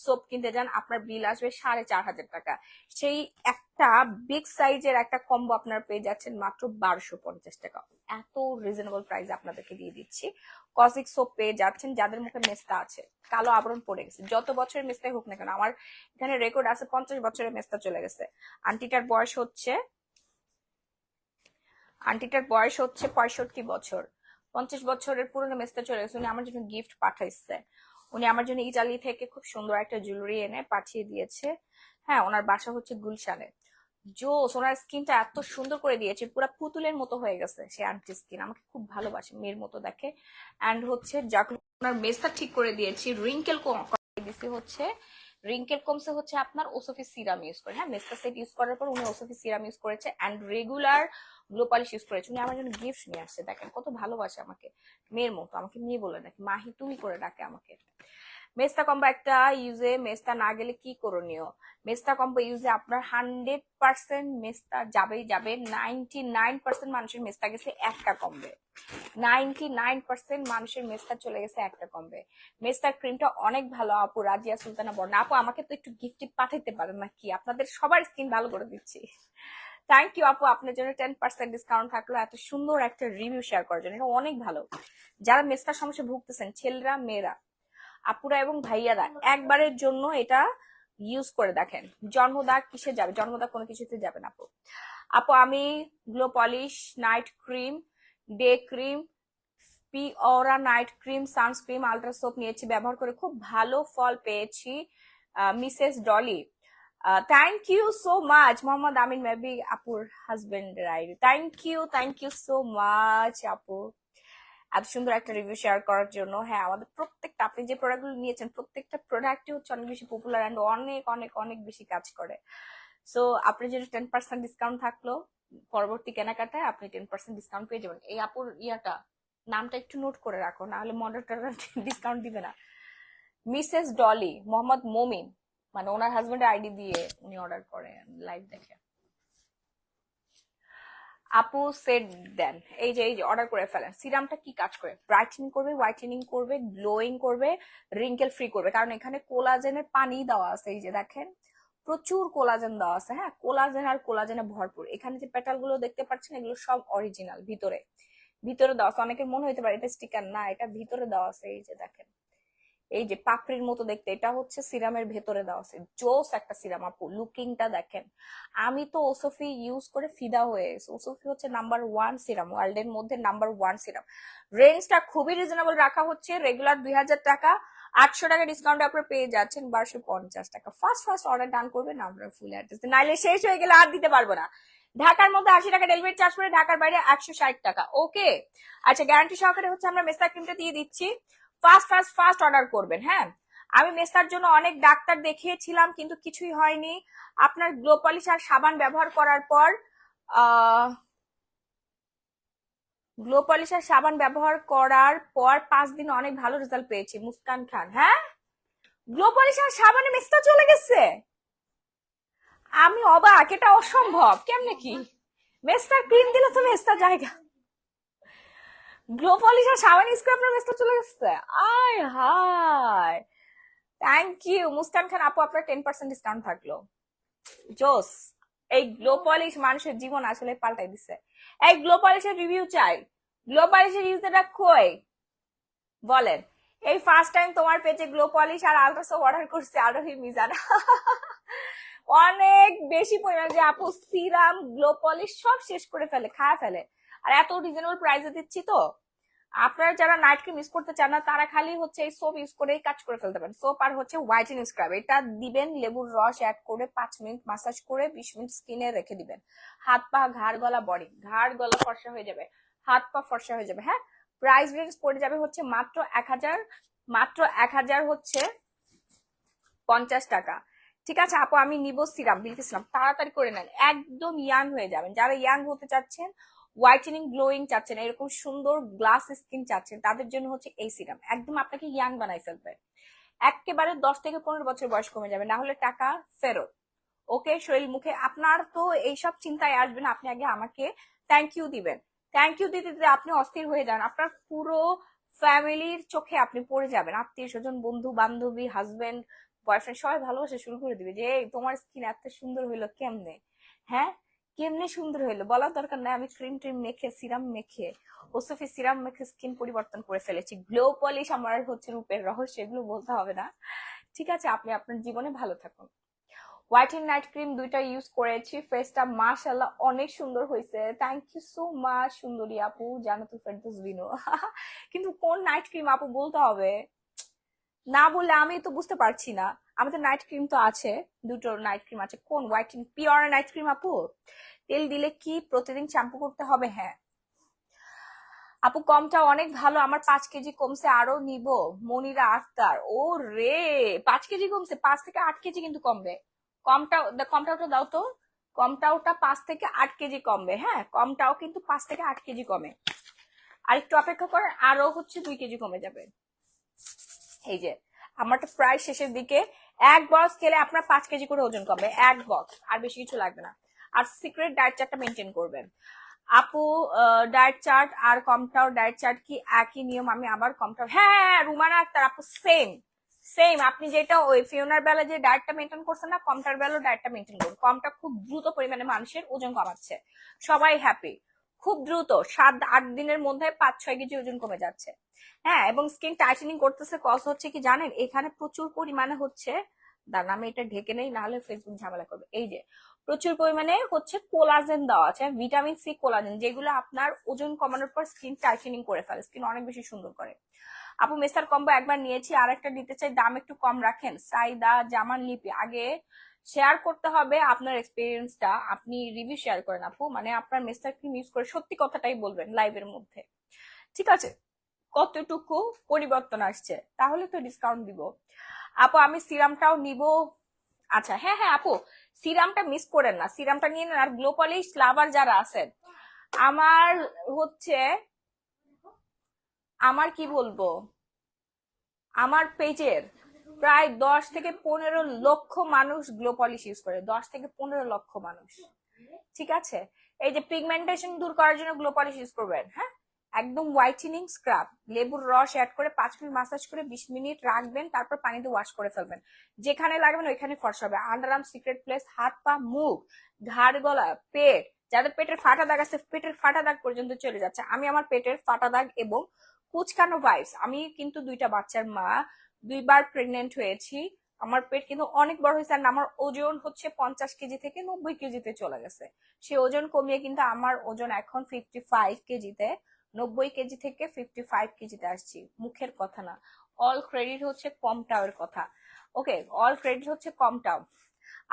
S1: soap কিনতে যান, আপনার বিল আসবে 4,500 টাকা। সেই একটা বিগ সাইজের একটা কম্বো আপনার পেয়ে যাচ্ছেন মাত্র 1250 টাকা। এত রিজনেবল প্রাইস আপনাদেরকে দিয়ে দিচ্ছি। কসিক সোপ পেয়ে যাচ্ছেন যাদের মুখে মেস্তা আছে, কালো আবরণ পড়ে গেছে, যত বছরের মেস্তাই হোক না কেন, আমার এখানে রেকর্ড আছে 50 বছরের মেস্তা চলে গেছে। আন্টিটার বয়স হচ্ছে 65 বছর। 50 বছরের পুরনো মেস্তা চলে গেছে। উনি আমার জন্য গিফট পাঠাইছে। উনি আমার জন্য ইতালি থেকে খুব সুন্দর একটা জুয়েলারি এনে পাঠিয়ে দিয়েছে। হ্যাঁ, ওনার বাসা হচ্ছে গুলশানে। জোস, ওনার স্কিনটা এত সুন্দর করে দিয়েছে, পুরো পুতুলের মতো হয়ে গেছে সে আন্টির স্কিন। আমাকে খুব ভালোবাসে, মেয়ের মতো দেখে। অ্যান্ড হচ্ছে যখন ওনার মেস্তা ঠিক করে দিয়েছি, রিঙ্কেল দিছি হচ্ছে, রিঙ্কেল কমসে হচ্ছে আপনার ওসফি সিরাম ইউজ করে। হ্যাঁ, মেস্তা সেট ইউজ করার পর উনি ওসফি সিরাম ইউজ করেছে and regular glow polish use করেছে। উনি আমার জন্য গিফট নিয়ে আসছে, দেখেন কত ভালোবাসে আমাকে, মেয়ের মতো। আমাকে মেয়ে বলে ডাকে, মাহি তুমি করে ডাকে আমাকে। মেস্তা কম্বো একটা ইউজে মেস্তা না গেলে কি করণীয়? মেস্তা কম্বো ইউজে আপনার 100% মেস্তা যাবেই যাবে। 99% মানুষের মেস্তা গেছে একটা কম্বে। 99% মানুষের মেস্তা চলে গেছে একটা কম্বে। মেস্তার ক্রিমটা অনেক ভালো আপু, রাজিয়া সুলতানা বর্ণা আপু। আমাকে তো একটু গিফট পাঠাইতে পারেন নাকি? আপনাদের সবার স্কিন ভালো করে দিচ্ছি। থ্যাংক ইউ আপু, আপনার জন্য 10% ডিসকাউন্ট থাকলো এত সুন্দর একটা রিভিউ শেয়ার করার জন্য। এটা অনেক ভালো। যারা মেস্তার সমস্যা ভুগতেছেন, ছেলেরা, মেয়েরা, আপুরা এবং ভাইয়ারা, একবারের জন্য এটা ইউজ করে দেখেন। জন্মদাগ কিসে যাবে? জন্মদাগ কোনো কিছুতে যাবে না আপু। আপু আমি glow polish, night cream, day cream, Piora night cream, sunscreen, ultra soap নিয়েছি, ব্যবহার করে খুব ভালো ফল পেয়েছি। Mrs Dolly, thank you so much. Mohammad Amin maybe আপুর husband, right? Thank you so much আপু, এত সুন্দর একটা রিভিউ শেয়ার করার জন্য। হ্যাঁ, আমাদের প্রত্যেকটা, আপনি যে প্রোডাক্টগুলো নিয়েছেন প্রত্যেকটা প্রোডাক্টই হচ্ছে অনেক বেশি পপুলার অ্যান্ড অনেক অনেক অনেক বেশি কাজ করে। সো আপনার জন্য 10% ডিসকাউন্ট থাকলো। পরবর্তী কেনাকাটায় আপনি 10% ডিসকাউন্ট পেয়ে যাবেন। এই আপুর নামটা একটু নোট করে রাখো, না হলে মডারেটররা ডিসকাউন্ট দিবে না। মিসেস ডলি, মোহাম্মদ মমিন, মানে ওনার হাজবেন্ডের আইডি দিয়ে উনি অর্ডার করেন, লাইভ দেখে। আপু সেট দেন, এই যে অর্ডার করে ফেলেন। সিরামটা কি কাজ করে? ব্রাইটেনিং করবে, হোয়াইটেনিং করবে, গ্লোয়িং করবে, রিঙ্কেল ফ্রি করবে। কারণ এখানে কোলাজেনের পানি দেওয়া আছে, এই যে দেখেন প্রচুর কোলাজেন দেওয়া আছে। হ্যাঁ, কোলাজেন আর কোলাজেনে ভরপুর। এখানে যে পেটাল গুলো দেখতে পাচ্ছেন এগুলো সব অরিজিনাল। ভিতরে ভিতরে দেওয়া আছে। অনেকের মনে হইতে পারে এটা স্টিকার, না, এটা ভিতরে দেওয়া আছে। এই যে দেখেন, এই যে পাপড়ির মতো দেখতে, এটা হচ্ছে সিরামের ভেতরে দেওয়া আছে। জোস একটা সিরাম আপু, লুকিংটা দেখেন। আমি তো ওসফি ইউজ করে ফিদা হয়ে গেছি। ওসফি হচ্ছে নাম্বার 1 সিরাম, ওয়ার্ল্ড এর মধ্যে নাম্বার 1 সিরাম। রেঞ্জটা খুবই রিজনেবল রাখা হচ্ছে, রেগুলার 2000 টাকা, 800 টাকা ডিসকাউন্ট আপনারা পেয়ে যাচ্ছেন 1250 টাকা। ফার্স্ট ফার্স্ট অর্ডার ডান করবেন, আমরা ফুল অ্যাড্রেস, নাইলে শেষ হয়ে গেলে আর দিতে পারবো না। ঢাকার মধ্যে 80 টাকা ডেলিভারি চার্জ করে, ঢাকার বাইরে 160 টাকা। ওকে, আচ্ছা, গ্যারান্টি সহকারে হচ্ছে আমরা মেস্তা ক্রিমটা দিয়ে দিচ্ছি। ফার্স্ট ফার্স্ট ফার্স্ট অর্ডার করবেন। হ্যাঁ, আমি মেস্তার জন্য অনেক ডাক্তার দেখিয়েছিলাম কিন্তু কিছুই হয়নি। আপনার গ্লো পলিশ আর সাবান ব্যবহার করার পর, গ্লো পলিশ আর সাবান ব্যবহার করার পর 5 দিন অনেক ভালো রেজাল্ট পেয়েছি। মুস্কান খান, হ্যাঁ, গ্লো পলিশ আর সাবানে মেস্তা চলে গেছে? আমি অবাক, এটা অসম্ভব। কেমনে কি? মেস্তার ক্রিম দিলে তো মেস্তা জায়গা, গ্লো পলিশ আর সাবান ইউজ করে আপনার মেস্তা চলে গেছে? আয় হায়, থ্যাংক ইউ মুস্কান খান আপু, আপনার 10% ডিসকাউন্ট থাকলো। জোস, এই গ্লো পলিশ মানুষের জীবন আসলে পাল্টাই দিছে। এই গ্লো পলিশের রিভিউ চাই। গ্লো পলিশের ইউজটা কই বলেন? এই ফার্স্ট টাইম তোমার পেজে গ্লো পলিশ আর আলট্রাসোপ অর্ডার করছে আরোহী মিজান। অনেক বেশি পরিমাণ যে আপু সিরাম, গ্লো পলিশ সব শেষ করে ফেলে, খায় ফেলে। আর এত রিজনেবল প্রাইসে দিচ্ছি তো, আপনারা যারা নাইট ক্রিম ইউজ করতে চান না তারা খালি হচ্ছে এই সোপ ইউজ করেই কাজ করে ফেলতে পারেন। সোপ আর হচ্ছে হোয়াইটেনিং স্ক্রাব, এটা দিবেন, লেবুর রস অ্যাড করে 5 মিনিট মাসাজ করে 20 মিনিট স্কিনে রেখে দিবেন। হাত পা, ঘাড় গলা, বডি, ঘাড় গলা ফর্সা হয়ে যাবে, হাত পা ফর্সা হয়ে যাবে। হ্যাঁ, প্রাইস রেঞ্জ পড়ে যাবে হচ্ছে মাত্র 1000, মাত্র 1000 হচ্ছে 50 টাকা। ঠিক আছে আপু, আমি নিব সিরাম, বিলকিস সিরাম, তাড়াতাড়ি করে নেন, একদম ইয়াং হয়ে যাবেন। যারা ইয়াং হতে চাচ্ছেন হোয়াইটেনিং গ্লোয়িং চাচ্ছেন, এরকম সুন্দর গ্লাস স্কিন চাচ্ছেন, তাদের জন্য হচ্ছে এই সিরাম। একদম আপনাকে ইয়াং বানাই ফেলবে, একেবারে 10 থেকে 15 বছর বয়স কমে যাবে, না হলে টাকা ফেরত। ওকে, শরীর মুখে আপনার তো এইসব চিন্তায় আসবে না, আপনি আগে আমাকে থ্যাংক ইউ দিবেন। থ্যাংক ইউ দিতে দিতে আপনি অস্থির হয়ে যান, আপনার পুরো ফ্যামিলির চোখে আপনি পড়ে যাবেন, আত্মীয় স্বজন, বন্ধু বান্ধবী, হাজবেন্ড, বয়ফ্রেন্ড সবাই ভালোবাসা শুরু করে দিবে যে এই তোমার স্কিন এত সুন্দর হইলো কেমনে। হ্যাঁ, কেমনে সুন্দর হইলো বলার দরকার নাই, আমি ক্রিম ট্রিম মেখে সিরাম মেখে ওসফি সিরাম মেখে স্কিন পরিবর্তন করে ফেলেছি। গ্লো পলিশ আমার হচ্ছে রূপের রহস্য, এগুলো বলতে হবে না। ঠিক আছে, আপনি আপনার জীবনে ভালো থাকুন। হোয়াইট এন্ড নাইট ক্রিম দুইটা ইউজ করেছি, ফেসটা মাশাআল্লাহ অনেক সুন্দর হয়েছে। থ্যাংক ইউ সো মাচ সুন্দরী আপু, জানাতুল ফেরদৌস বিনু। কিন্তু কোন নাইট ক্রিম আপু বলতে হবে, না বললে আমি তো বুঝতে পারছি না। আমাদের নাইট ক্রিম তো আছে, দুটো নাইট ক্রিম আছে, কোন white and pure night cream আপু? তেল দিলে কি প্রতিদিন শ্যাম্পু করতে হবে? হ্যাঁ আপু, কমটা অনেক ভালো, আমার 5 কেজি কমছে, আরো নিব। মনিরা আক্তার, ও রে, 5 কেজি কমছে, 5 থেকে 8 কেজি কিন্তু কমবে। কমটাওটা দাও তো, কমটাওটা 5 থেকে 8 কেজি কমবে। হ্যাঁ, কমটাও কিন্তু 5 থেকে 8 কেজি কমে। আর একটু অপেক্ষা করেন, আরো হচ্ছে 2 কেজি কমে যাবে। এই যে আমারটা প্রায় শেষের দিকে, এক বক্স খেলে আপনার 5 কেজি করে ওজন কমবে, এক বক্স, আর বেশি কিছু লাগবে না। আর সিক্রেট ডায়েট চার্টটা মেনটেন করবেন আপু। ডায়েট চার্ট আর কমটাও ডায়েট চার্ট কি একই নিয়ম? আমি আবার কমটাও, হ্যাঁ রুমানা আক্তার আপু, সেম সেম। আপনি যেটা ওই ফিওনার বেলা যে ডায়েটটা মেনটেন করছেন না, কমটার বেলা ডায়েটটা মেনটেন করুন। কমটা খুব দ্রুত পরিমাণে মানুষের ওজন কমাচ্ছে, সবাই হ্যাপি, খুব দ্রুত 7-8 দিনের মধ্যে 5-6 কেজি ওজন কমে যাচ্ছে। হ্যাঁ, এবং স্কিন টাইটেনিং করতেছে, কজ হচ্ছে কি জানেন, এখানে প্রচুর পরিমাণে হচ্ছে, দাঁড়ান আমি এটা ঢেকে নেই, না হলে ফেসবুক ঝামেলা করবে। এই যে প্রচুর পরিমাণে হচ্ছে কোলাজেন দেওয়া আছে, ভিটামিন সি কোলাজেন, যেগুলো আপনার ওজন কমানোর পর স্কিন টাইটেনিং করে ফেলে, স্কিন অনেক বেশি সুন্দর করে। আপু মেসার কম্বো একবার নিয়েছি, আর একটা নিতে চাই, দাম একটু কম রাখেন। সাইদা জামান লিপি, আগে শেয়ার করতে হবে আপনার এক্সপিরিয়েন্সটা, আপনি রিভিউ শেয়ার করেন আপু, মানে আপনার মেসার ক্রিম ইউজ করে সত্যি কথাটাই বলবেন লাইভের মধ্যে, ঠিক আছে? কতটুকু পরিবর্তন আসছে, তাহলে তো ডিসকাউন্ট দিব। আপু আমি সিরামটাও নিব। আচ্ছা হ্যাঁ হ্যাঁ আপু, সিরামটা মিস করেন না, সিরামটা নিয়ে নেন। আর গ্লো পলিশ লাভার যারা আছেন, আমার হচ্ছে, আমার কি বলবো, আমার পেজের প্রায় 10 থেকে 15 লক্ষ মানুষ গ্লো পলিশ ইউজ করে, 10 থেকে 15 লক্ষ মানুষ। ঠিক আছে, এই যে পিগমেন্টেশন দূর করার জন্য গ্লো পলিশ ইউজ করবেন। হ্যাঁ, একদম হোয়াইটেনিং স্ক্রাব, লেবুর রস অ্যাড করে 5 মিনিট মাসাজ করে 20 মিনিট রাখবেন, তারপর পানিতে ওয়াশ করে ফেলবেন। যেখানে লাগবেন ওইখানে ফর্সা হবে। আন্ডারআর্ম, সিক্রেট প্লেস, হাত পা, মুখ, ঘাড়, গলা, পেট, যাদের পেটের ফাটা দাগ আছে পেটের ফাটা দাগ পর্যন্ত চলে যাচ্ছে। আমি আমার পেটের ফাটা দাগ এবং কুচকানো ভাইবস, আমি কিন্তু 2টা বাচ্চার মা, 2বার প্রেগনেন্ট হয়েছি, আমার পেট কিন্তু অনেক বড় হয়েছে, আর আমার ওজন হচ্ছে 50 কেজি থেকে 90 কেজিতে চলে গেছে। সে ওজন কমিয়ে কিন্তু আমার ওজন এখন 55 কেজিতে, 90 কেজি থেকে 55 কেজিতে আসছি। মুখের কথা না, অল ক্রেডিট হচ্ছে কমটাওয়ের কথা। ওকে, অল ক্রেডিট হচ্ছে কমটাও।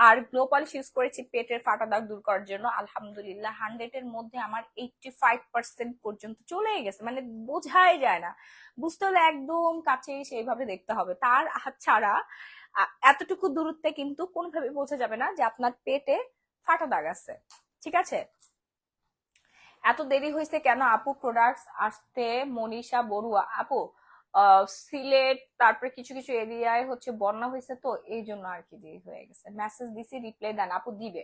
S1: আর গ্লো পলিশ ইউজ করেছি পেটের ফাটা দাগ দূর করার জন্য, আলহামদুলিল্লাহ 100-এর মধ্যে আমার 85% পর্যন্ত চলে গেছে, মানে বোঝাই যায় না। বুঝতে হলে একদম কাছে সেইভাবে দেখতে হবে, তার হাত ছাড়া এতটুকু দূরত্বে কিন্তু কোনোভাবে বোঝা যাবে না যে আপনার পেটে ফাটা দাগ আছে। ঠিক আছে, এত দেরি হয়েছে কেন আপু প্রোডাক্টস আসতে? মনীষা বড়ুয়া আপু, সিলেট তারপরে কিছু কিছু এরিয়ায় হচ্ছে বন্যা হয়েছে, তো এই জন্য আর কি দেরি হয়ে গেছে। মেসেজ দিছি, রিপ্লাই দেন আপু, দিবে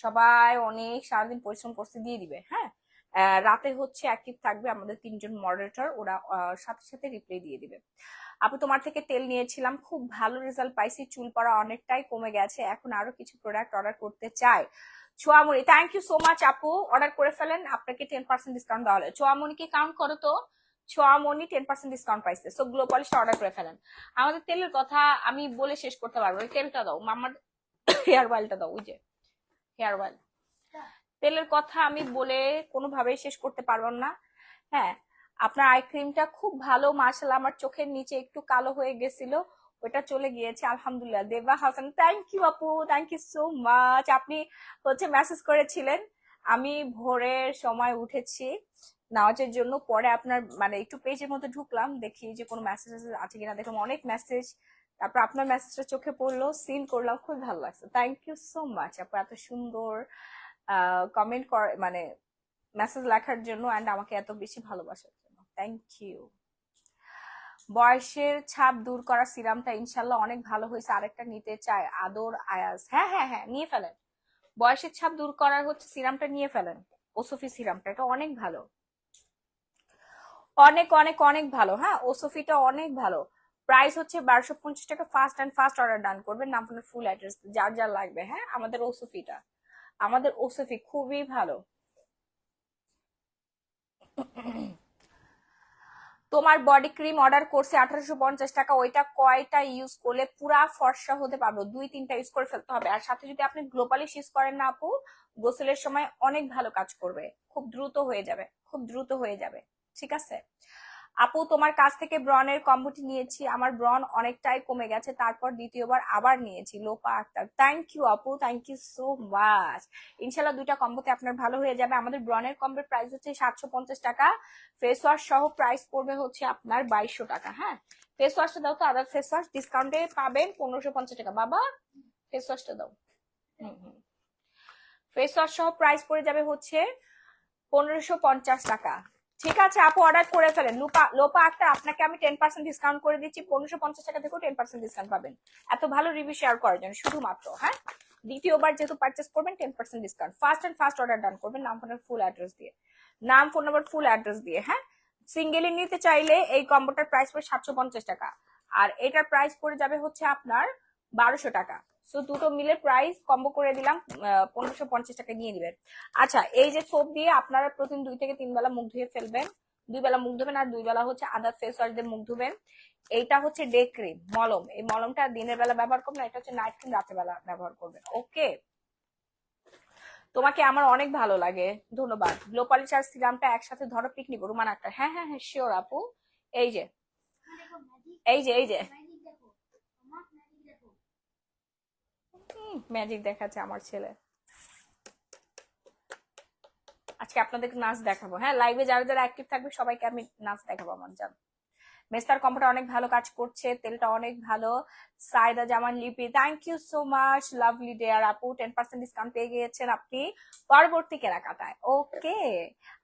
S1: সবাই, অনেক সারাদিন পরিশ্রম করতে, দিয়ে দিবে। হ্যাঁ, রাতে হচ্ছে অ্যাক্টিভ থাকবে আমাদের 3জন মডারেটর, ওরা সাথে সাথে রিপ্লাই দিয়ে দিবে। আপু তোমার থেকে তেল নিয়েছিলাম, খুব ভালো রেজাল্ট পাইছি, চুল পড়া অনেকটাই কমে গেছে, এখন আরো কিছু প্রোডাক্ট অর্ডার করতে চাই। ছোয়ামুনি, থ্যাংক ইউ সো মাচ আপু, অর্ডার করে ফেলেন, আপনাকে 10% ডিসকাউন্ট দেওয়া হলো। ছোয়ামুনিকে কাউন্ট করো তো, ছোয়ামনি 10% ডিসকাউন্ট পাইছে, সো গ্লো পলিশটা অর্ডার করে ফেলেন। আমাদের তেলের কথা আমি বলে শেষ করতে পারবো, ওই তেলটা দাও মামার, হেয়ার অয়েলটা দাও, ওই যে হেয়ার অয়েল, তেলের কথা আমি বলে কোনোভাবেই শেষ করতে পারবো না। হ্যাঁ, আপনার আই ক্রিমটা খুব ভালো, মাশাআল্লাহ, আমার চোখের নিচে একটু কালো হয়ে গেছিল, ওটা চলে গিয়েছে আলহামদুলিল্লাহ। দেবা হাসান, থ্যাংক ইউ আপু, থ্যাংক ইউ সো মাচ। আপনি হচ্ছে মেসেজ করেছিলেন, আমি ভোরের সময় উঠেছি নামাজের জন্য, পরে আপনার মানে একটু পেজের মধ্যে ঢুকলাম, দেখি যে কোনো মেসেজ আছে কিনা, দেখলাম অনেক মেসেজ, তারপর আপনার মেসেজটা চোখে পড়লো, সিন করলাম, খুব ভালো লাগছে। থ্যাংক ইউ সো মাচ আপু, এত সুন্দর কমেন্ট করে, মানে মেসেজ লেখার জন্য অ্যান্ড আমাকে এত বেশি ভালোবাসার জন্য। Thank you. বয়সের ছাপ দূর করা সিরামটা ইনশাল্লাহ অনেক ভালো হয়েছে, আরেকটা নিতে চাই আদর আয়াজ। হ্যাঁ হ্যাঁ হ্যাঁ, নিয়ে ফেলেন। বয়সের ছাপ দূর করার হচ্ছে সিরামটা নিয়ে ফেলেন, ওসফি সিরামটা, এটা অনেক ভালো, অনেক অনেক অনেক ভালো। হ্যাঁ, ওসফিটা অনেক ভালো। প্রাইস হচ্ছে 1250 টাকা। ফাস্ট অ্যান্ড ফাস্ট অর্ডার ডান করবেন, নাম ফোনের ফুল অ্যাড্রেস যার যার লাগবে। হ্যাঁ, আমাদের ওসফিটা, আমাদের ওসফি খুবই ভালো। তোমার বডি ক্রিম অর্ডার করছে 1850 টাকা, ওইটা কয়টা ইউজ করলে পুরা ফর্সা হতে পারবো? 2-3টা ইউজ করে ফেলতে হবে। আর সাথে যদি আপনি গ্লোবালিশ ইউজ করেন না আপু, গোসলের সময় অনেক ভালো কাজ করবে, খুব দ্রুত হয়ে যাবে, খুব দ্রুত হয়ে যাবে। ঠিক আছে আপু, তোমার কাছ থেকে ব্রনের কম্বোটি নিয়েছি, আমার ব্রন অনেকটাই কমে গেছে, তারপর দ্বিতীয়বার আবার নিয়েছি। লোপা আক্তার, থ্যাংক ইউ আপু, থ্যাংক ইউ সো মাচ। ইনশাল্লাহ 2টা কম্বোতে আপনার ভালো হয়ে যাবে। আমাদের ব্রনের কম্বোর প্রাইস হচ্ছে 750 টাকা, ফেস ওয়াশ সহ প্রাইস পড়বে হচ্ছে আপনার 2200 টাকা। হ্যাঁ, ফেস ওয়াশটা দাও তো, আদার ফেস ওয়াশ ডিসকাউন্টে পাবেন 1550 টাকা। বাবা ফেস ওয়াশটা দাও। ফেস ওয়াশ সহ প্রাইস পড়ে যাবে হচ্ছে 1550 টাকা। ঠিক আছে আপু, অর্ডার করে ফেলেন। লোপা আক্তার, আপনাকে আমি 10% ডিসকাউন্ট করে দিচ্ছি, 1550 টাকা থেকেও 10% ডিসকাউন্ট পাবেন এত ভালো রিভিউ শেয়ার করার জন্য শুধুমাত্র। হ্যাঁ, দ্বিতীয়বার যেহেতু পারচেস করবেন 10% discount. First and first order ডান করবেন, নাম ফোনের ফুল অ্যাড্রেস দিয়ে, নাম ফোন নাম্বার ফুল অ্যাড্রেস দিয়ে। হ্যাঁ, সিঙ্গেলি নিতে চাইলে এই কম্বোটার প্রাইস পড়ে 750 টাকা, আর এটার প্রাইস পড়ে যাবে হচ্ছে আপনার 1200 টাকা। সো দুটো মিলে প্রাইস কম্বো করে দিলাম, 1550 টাকা নিয়ে নিবেন। আচ্ছা, এই যে সোপ দিয়ে আপনারা প্রতিদিন 2 থেকে 3 বেলা মুখ ধুয়ে ফেলবেন, 2 বেলা মুখ ধুবেন আর 2 বেলা হচ্ছে আদার ফেস ওয়াশ দিয়ে মুখ ধুবেন। এইটা হচ্ছে ডে ক্রিম মলম, এই মলমটা দিনের বেলা ব্যবহার করবেন, এটা হচ্ছে নাইট ক্রিম রাতের বেলা ব্যবহার করবেন। ওকে, তোমাকে আমার অনেক ভালো লাগে, ধন্যবাদ। গ্লো পলিশ আর সিরামটা একসাথে ধরো, পিকনিক রুমান একটা। হ্যাঁ হ্যাঁ হ্যাঁ, শিওর আপু। এই যে এই যে এই যে ম্যাজিক দেখাচ্ছে আমার ছেলে। আজকে আপনাদেরকে নাচ দেখাবো। হ্যাঁ, লাইভে যারা যারা অ্যাক্টিভ থাকবে সবাইকে আমি নাচ দেখাবো আমার জান। মেস্তার কম্পোটা অনেক ভালো কাজ করছে, তেলটা অনেক ভালো। Saida Zaman Lipi, thank you so much, lovely dear আপু, 10% ডিসকাউন্ট পেয়ে গিয়েছেন আপনি পরবর্তী কেনাকাটায়। ওকে,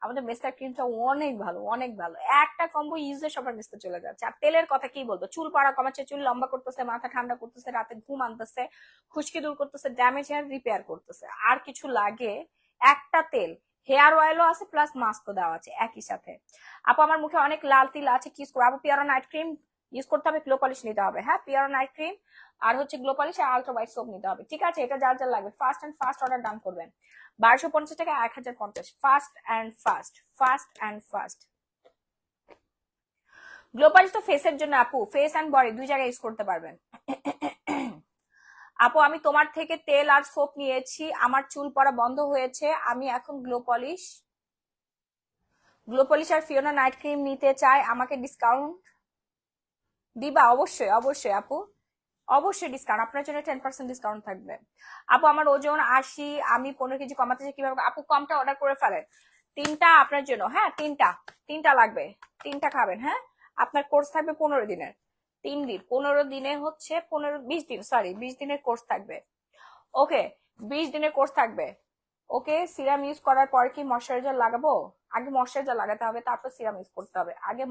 S1: আমাদের মেস্তার ক্রিমটা অনেক ভালো, অনেক ভালো। একটা কম্বো ইউজে সবার মেস্তা চলে যাচ্ছে। আর তেলের কথা কি বলবো, চুল পড়া কমাচ্ছে, চুল লম্বা করতেছে, মাথা ঠান্ডা করতেছে, রাতে ঘুম আনতেছে, খুশকি দূর করতেছে, ড্যামেজ হেয়ার রিপেয়ার করতেছে। আর কিছু লাগে? একটা তেল, হেয়ার অয়েলও আছে প্লাস মাস্কও দেওয়া আছে একই সাথে। আপু আমার মুখে অনেক লাল তিল আছে, কি করবো? আপু পিয়ারো নাইট ক্রিম ইউজ করতে হবে, গ্লো পলিশ নিতে হবে। হ্যাঁ, পিয়ারো নাইট ক্রিম আর হচ্ছে গ্লো পলিশ আর আলট্রা হোয়াইট সোপ নিতে হবে। ঠিক আছে, এটা যার যার লাগবে ফার্স্ট অ্যান্ড ফার্স্ট অর্ডার ডান করবেন। 1250 টাকা 1050, first and first, first and first. Glow polish তো ফেসের জন্য আপু, ফেস অ্যান্ড বডি 2 জায়গায় ইউজ করতে পারবেন। আপু আমি তোমার থেকে তেল আর সোপ নিয়েছি, আমার চুল পড়া বন্ধ হয়েছে, আমি এখন গ্লো পলিশ আর ফিওনা নাইট ক্রিম নিতে চাই, আমাকে ডিসকাউন্ট দিবা? অবশ্যই অবশ্যই আপু, অবশ্যই ডিসকাউন্ট আপনার জন্য 10% ডিসকাউন্ট থাকবে। আপু আমার ওজন 80, আমি 15 কেজি কমাতে চাই, কিভাবে? আপু কমটা অর্ডার করে ফেলেন, 3টা আপনার জন্য। হ্যাঁ, 3টা লাগবে, 3টা খাবেন। হ্যাঁ, আপনার কোর্স থাকবে 15 দিনের, 3 দিন, 15 দিনে হচ্ছে 20 দিন, সরি 20 দিনের কোর্স থাকবে। ওকে, 20 দিনের কোর্স থাকবে। ওকে, সিরাম ইউজ করার পর কি ময়শ্চারাইজার লাগাবো? আগে ময়শ্চারাইজার লাগাতে হবে, তারপর সিরাম ইউজ করতে হবে। আগে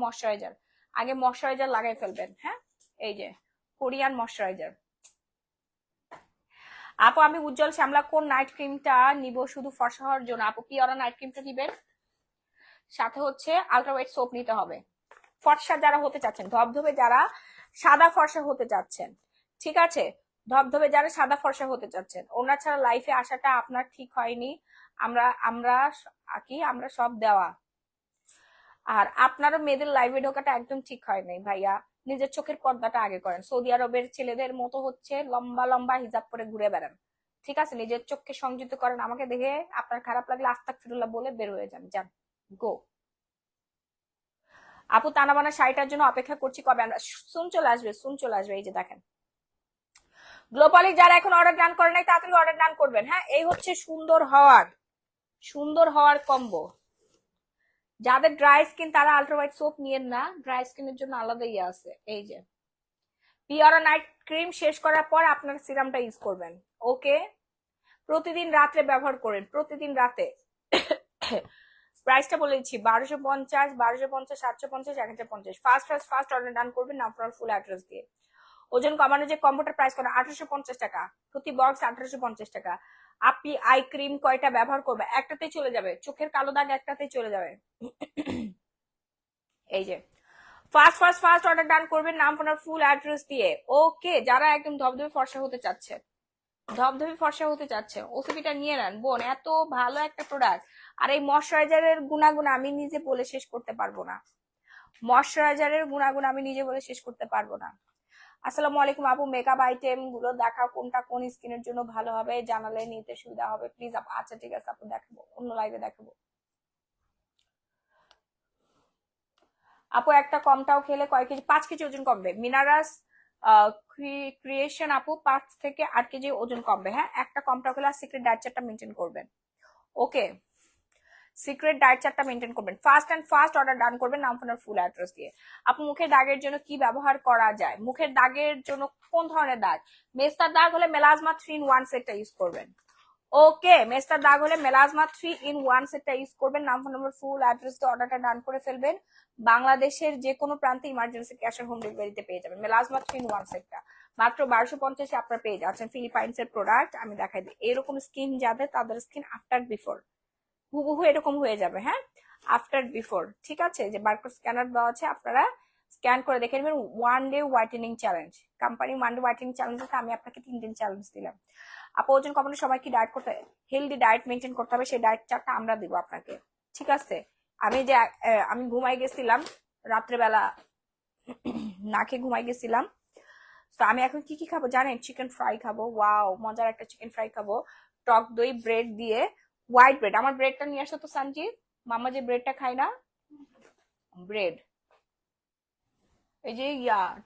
S1: ময়শ্চারাইজার লাগাই ফেলবেন। হ্যাঁ, এই যে কোরিয়ান ময়শ্চারাইজার। আপু আমি উজ্জ্বল শ্যামলা কোন নাইট ক্রিমটা নিব শুধু ফর্সা হওয়ার জন্য? আপু পিওরা নাইট ক্রিমটা নিবেন, সাথে হচ্ছে আলট্রা হোয়াইট সোপ নিতে হবে। ফর্সা যারা হতে চাচ্ছেন, ধবধবে যারা সাদা ফর্সা হতে চাচ্ছেন, ঠিক আছে, ধবধবে যারা সাদা ফর্সা হতে চাচ্ছেন, ওনার ছাড়া লাইফে আসাটা আপনার ঠিক হয়নি। আমরা আমরা আমরা সব দেওয়া। আর আপনারও মেয়েদের লাইভে ঢোকাটা একদম ঠিক হয় নাই ভাইয়া, নিজের চোখের পর্দাটা আগে করেন। সৌদি আরবের ছেলেদের মতো হচ্ছে লম্বা লম্বা হিজাব পরে ঘুরে বেড়ান, ঠিক আছে, নিজের চোখকে সংযুক্ত করেন। আমাকে দেখে আপনার খারাপ লাগলে আস্তাগফিরুল্লাহ বলে বের হয়ে যান, যান গো। আপু তানাবানা শাড়িটার জন্য অপেক্ষা করছি, কবে আমরা? সুন চলে আসবে, সুন চলে আসবে। এই যে দেখেন, গ্লোবালি যারা এখন অর্ডার ডান করে নাই তাড়াতাড়ি অর্ডার ডান করবেন। হ্যাঁ, এই হচ্ছে সুন্দর হওয়ার কম্বো। যাদের ড্রাই স্কিন তারা আলট্রা হোয়াইট সোপ নিয়েন না, ড্রাই স্কিনের জন্য আলাদা ইয়ে আছে। এই যে পিওরা নাইট ক্রিম শেষ করার পর আপনার সিরামটা ইউজ করবেন। ওকে, প্রতিদিন রাত্রে ব্যবহার করেন, প্রতিদিন রাতে। প্রাইসটা বলে দিচ্ছি, 1250, 1250, 750, 1050। ফার্স্ট অর্ডার ডান করবেন আপনার ফুল অ্যাড্রেস দিয়ে। ওজন কমানোর যে কম্বোটার প্রাইস করে 1850 টাকা, প্রতি বক্স 1850 টাকা। আপনি আই ক্রিম কয়টা ব্যবহার করবে? একটাতেই চলে যাবে, চোখের কালো দাগ একটাতেই চলে যাবে। এই যে ফার্স্ট অর্ডার ডান করবেন নাম আপনার ফুল অ্যাড্রেস দিয়ে। ওকে, যারা একদম ধবধবে ফর্সা হতে চাচ্ছে, ধবধবে ফর্সা হতে চাচ্ছে, ওসিপিটা নিয়ে নেন বোন, এত ভালো একটা প্রোডাক্ট। আর এই ময়শ্চারাইজারের গুণাগুণ আমি নিজে বলে শেষ করতে পারবো না, ময়শ্চারাইজারের গুণাগুণ আমি নিজে বলে শেষ করতে পারবো না। আসসালামু আলাইকুম আপু, মেকআপ আইটেম গুলো দেখাও, কোনটা কোন স্কিনের জন্য ভালো হবে, জানালে নিতে সুবিধা হবে প্লিজ আপু। আচ্ছা ঠিক আছে আপু, দেখাবো, অন্য লাইভে দেখাবো আপু। একটা কমটাও খেলে কয় কেজি? 5 কেজি ওজন কমবে। মিনারাস ক্রিয়েশন আপু 5 থেকে 8 কেজি ওজন কমবে। হ্যাঁ, একটা কমটাও খেলে। আর সিক্রেট ডায়েট চার্টটা মেনটেন করবেন। ওকে, সিক্রেট ডায়েট চার্টটা মেনটেন করবেন। ফার্স্ট অর্ডার ডান করবেন নাম ফোনের ফুল অ্যাড্রেস দিয়ে। আপু মুখের দাগের জন্য কি ব্যবহার করা যায়? মুখের দাগের জন্য কোন ধরনের দাগ? মেস্তার দাগ হলে মেলাজমা 3 in 1 সেটটা ইউজ করবেন। ওকে, মেস্তার দাগ হলে মেলাজমা 3 in 1 সেটটা ইউজ করবেন। নাম ফোন নম্বর ফুল অ্যাড্রেস দিয়ে অর্ডারটা ডান করে ফেলবেন। বাংলাদেশের যে কোনো প্রান্তে ইমার্জেন্সি ক্যাশ অন হোম ডেলিভারিতে পেয়ে যাবেন মেলাজমা 3 in 1 সেটটা মাত্র 1250 আপনার পেয়ে যাচ্ছেন। ফিলিপাইন্স এর প্রোডাক্ট, আমি দেখাই দিই। এরকম স্কিন যাদের, তাদের স্কিন আফটার বিফোর হুবহু এরকম হয়ে যাবে। হ্যাঁ, আফটার বিফোর, ঠিক আছে। যে বারকোড স্ক্যানার দেওয়া আছে, আপনারা স্ক্যান করে দেখে নেবেন। 1 day whitening challenge, company 1 day whitening challenge, আমি আপনাকে 3 দিন চ্যালেঞ্জ দিলাম। আপু ওজন কমানোর সময় কি ডায়েট করতে, হেলদি ডায়েট মেনটেন করতে হবে, সেই ডায়েট চার্টটা আমরা দিব আপনাকে, ঠিক আছে। আমি যে আমি ঘুমাই গেছিলাম রাত্রেবেলা, না খেয়ে ঘুমাই গেছিলাম। তো আমি এখন কি কি খাবো জানেন? চিকেন ফ্রাই খাবো, ওয়াও মজার একটা চিকেন ফ্রাই খাবো, টক দই ব্রেড দিয়ে। হোয়াইট ব্রেড, আমার ব্রেডটা নিয়ে আসো তো সঞ্জিত, মামা যে ব্রেডটা খায় না, ব্রেড এই যে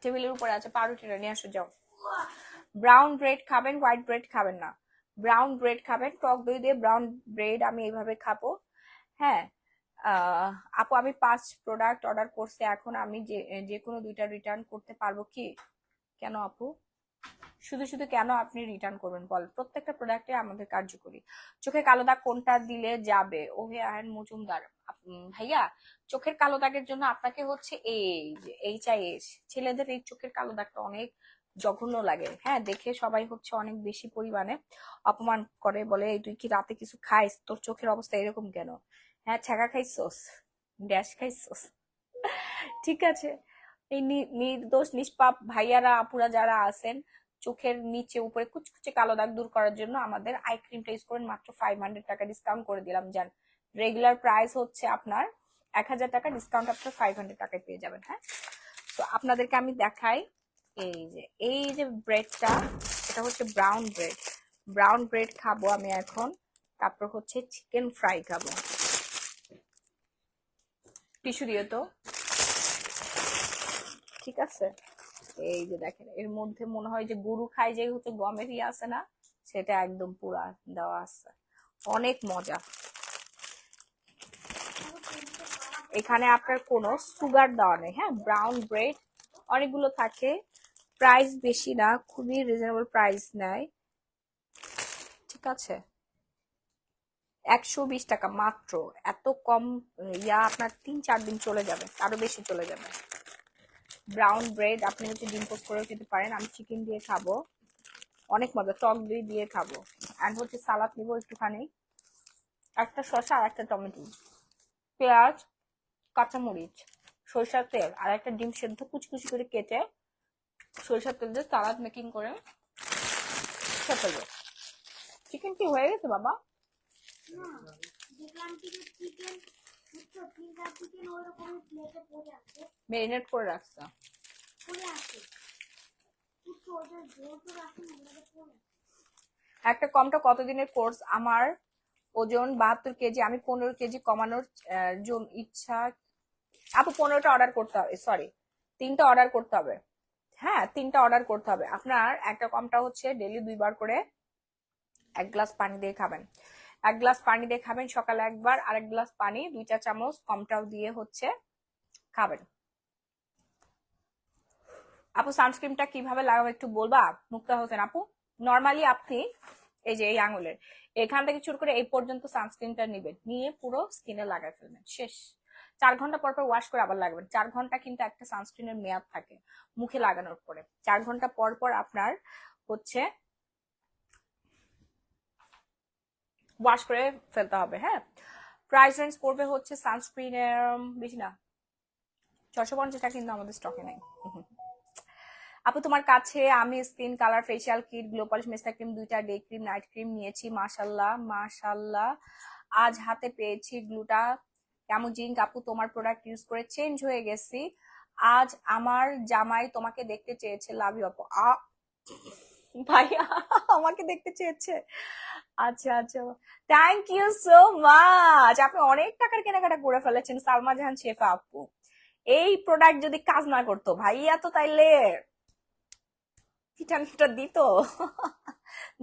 S1: টেবিলের উপরে আছে, পাউরুটিটা নিয়ে আসো যাও। ব্রাউন ব্রেড খাবেন, হোয়াইট ব্রেড খাবেন না। ব্রাউন ব্রেড খাবেন, টক দই দিয়ে ব্রাউন ব্রেড আমি এইভাবে খাবো। হ্যাঁ, আপু আমি 5 প্রোডাক্ট অর্ডার করছি, এখন আমি যে কোনো 2টা রিটার্ন করতে পারবো কি? কেন আপু, শুধু শুধু কেন আপনি রিটার্ন করবেন বল? প্রত্যেকটা প্রোডাক্টে আমাদের কার্যকরী। চোখে কালো দাগ কোনটা দিলে যাবে? ওহে আয়ন মজুমদার। ভাইয়া, চোখের কালো দাগের জন্য আপনাকে হচ্ছে এই যে HIS, ছেলেদের এই চোখের কালো দাগটা অনেক জঘন্য লাগে। হ্যাঁ, দেখে সবাই হচ্ছে অনেক বেশি পরিমাণে অপমান করে, বলে এই তুই কি রাতে কিছু খাইস, তোর চোখের অবস্থা এরকম কেন? হ্যাঁ, ছ্যাঁকা খাইছোস, ড্যাশ খাইছোস, ঠিক আছে। এই নির্দোষ নিষ্পাপ ভাইয়ারা আপুরা যারা আছেন, চোখের নিচে উপরে কুচকুচে কালো দাগ দূর করার জন্য আমাদের আই ক্রিমটা ইউজ করেন। মাত্র 500 টাকা ডিসকাউন্ট করে দিলাম জান। রেগুলার প্রাইস হচ্ছে আপনার 1000 টাকা, ডিসকাউন্ট আপনার 500 টাকায় পেয়ে যাবেন। হ্যাঁ, তো আপনাদেরকে আমি দেখাই। এই যে ব্রেডটা, এটা হচ্ছে ব্রাউন ব্রেড। ব্রাউন ব্রেড খাবো আমি এখন, তারপর হচ্ছে চিকেন ফ্রাই খাবো। টিস্যু দিয়ে তো, ঠিক আছে। এই যে দেখেন, এর মধ্যে মনে হয় যে গরু খায় যে হচ্ছে গমের আছে না, সেটা একদম পুরা দেওয়া আছে, অনেক মজা। এখানে আপনার কোনো সুগার দেওয়া নেই। হ্যাঁ, ব্রাউন ব্রেড অনেকগুলো থাকে, প্রাইস বেশি না, খুবই রিজনেবল প্রাইস নেয়, ঠিক আছে। 120 টাকা মাত্র, এত কম আপনার 3-4 দিন চলে যাবে, আরো বেশি চলে যাবে। ব্রাউন ব্রেড আপনি হচ্ছে ডিম পোস্ট করেও খেতে পারেন, আমি চিকেন দিয়ে খাবো, অনেক মজা, টক দই দিয়ে খাবো। আর হচ্ছে সালাদ নিবো একটুখানি, একটা শসা আর একটা টমেটো, পেঁয়াজ, কাঁচামরিচ, সরিষার তেল আর একটা ডিম সেদ্ধ কুচকুচি করে কেটে সরিষার তেল দিয়ে সালাদ মেকিং করে খেতে ফেলবো। চিকেন কি হয়ে গেছে বাবা? মেরিনেট করে রাখছে। একটা কমটা কতদিনের কোর্স? আমার ওজন 72 কেজি, আমি 15 কেজি কমানোর জন্য ইচ্ছা। আপু 15টা অর্ডার করতে হবে, সরি 3টা অর্ডার করতে হবে। হ্যাঁ, 3টা অর্ডার করতে হবে আপনার। একটা কমটা হচ্ছে ডেইলি 2বার করে 1 গ্লাস পানি দিয়ে খাবেন। 1 গ্লাস পানি দিয়ে খাবেন, সকালে একবার, আর 1 গ্লাস পানি 2 চা চামচ কমটাও দিয়ে হচ্ছে খাবেন। আপু সানস্ক্রিনটা কিভাবে লাগাবো একটু বলবা? মুক্তা হোসেন আপু, নর্মালি আপনি এই যে এই আঙুলের এখান থেকে শুরু করে এই পর্যন্ত সানস্ক্রিনটা নিবেন, নিয়ে পুরো স্কিনে লাগাই ফেলবেন, শেষ। 4 ঘন্টা পর পর ওয়াশ করে আবার লাগাবেন। 4 ঘন্টা কিন্তু একটা সানস্ক্রিনের মেয়াদ থাকে মুখে লাগানোর পরে। 4 ঘন্টা পর পর আপনার হচ্ছে ওয়াশ করে ফেলতে হবে। হ্যাঁ, প্রাইস রেঞ্জ পড়বে হচ্ছে সানস্ক্রিনের বেশি না, 650 টাকা, কিন্তু আমাদের স্টকে নেই। আপু তোমার কাছে আমি skin colour facial kit glow polish মেস্তা ক্রিম দুইটা ডে ক্রিম নাইট ক্রিম নিয়েছি, মাশাল্লাহ মাশাল্লাহ। আজ হাতে পেয়েছি গ্লুটা ক্যামোজিং। আপু তোমার প্রোডাক্ট ইউজ করে চেঞ্জ হয়ে গেছি। আজ আমার জামাই তোমাকে দেখতে চেয়েছে, লাভ ইউ আপু। ভাইয়া আমাকে দেখতে চেয়েছে? আচ্ছা আচ্ছা, থ্যাংক ইউ সো মাচ। আপনি অনেক টাকার কেনাকাটা করে ফেলেছেন সালমা জাহান শেফা আপু। এই প্রোডাক্ট যদি কাজ না করতো ভাইয়া তো তাইলে পিটানিটা দিত,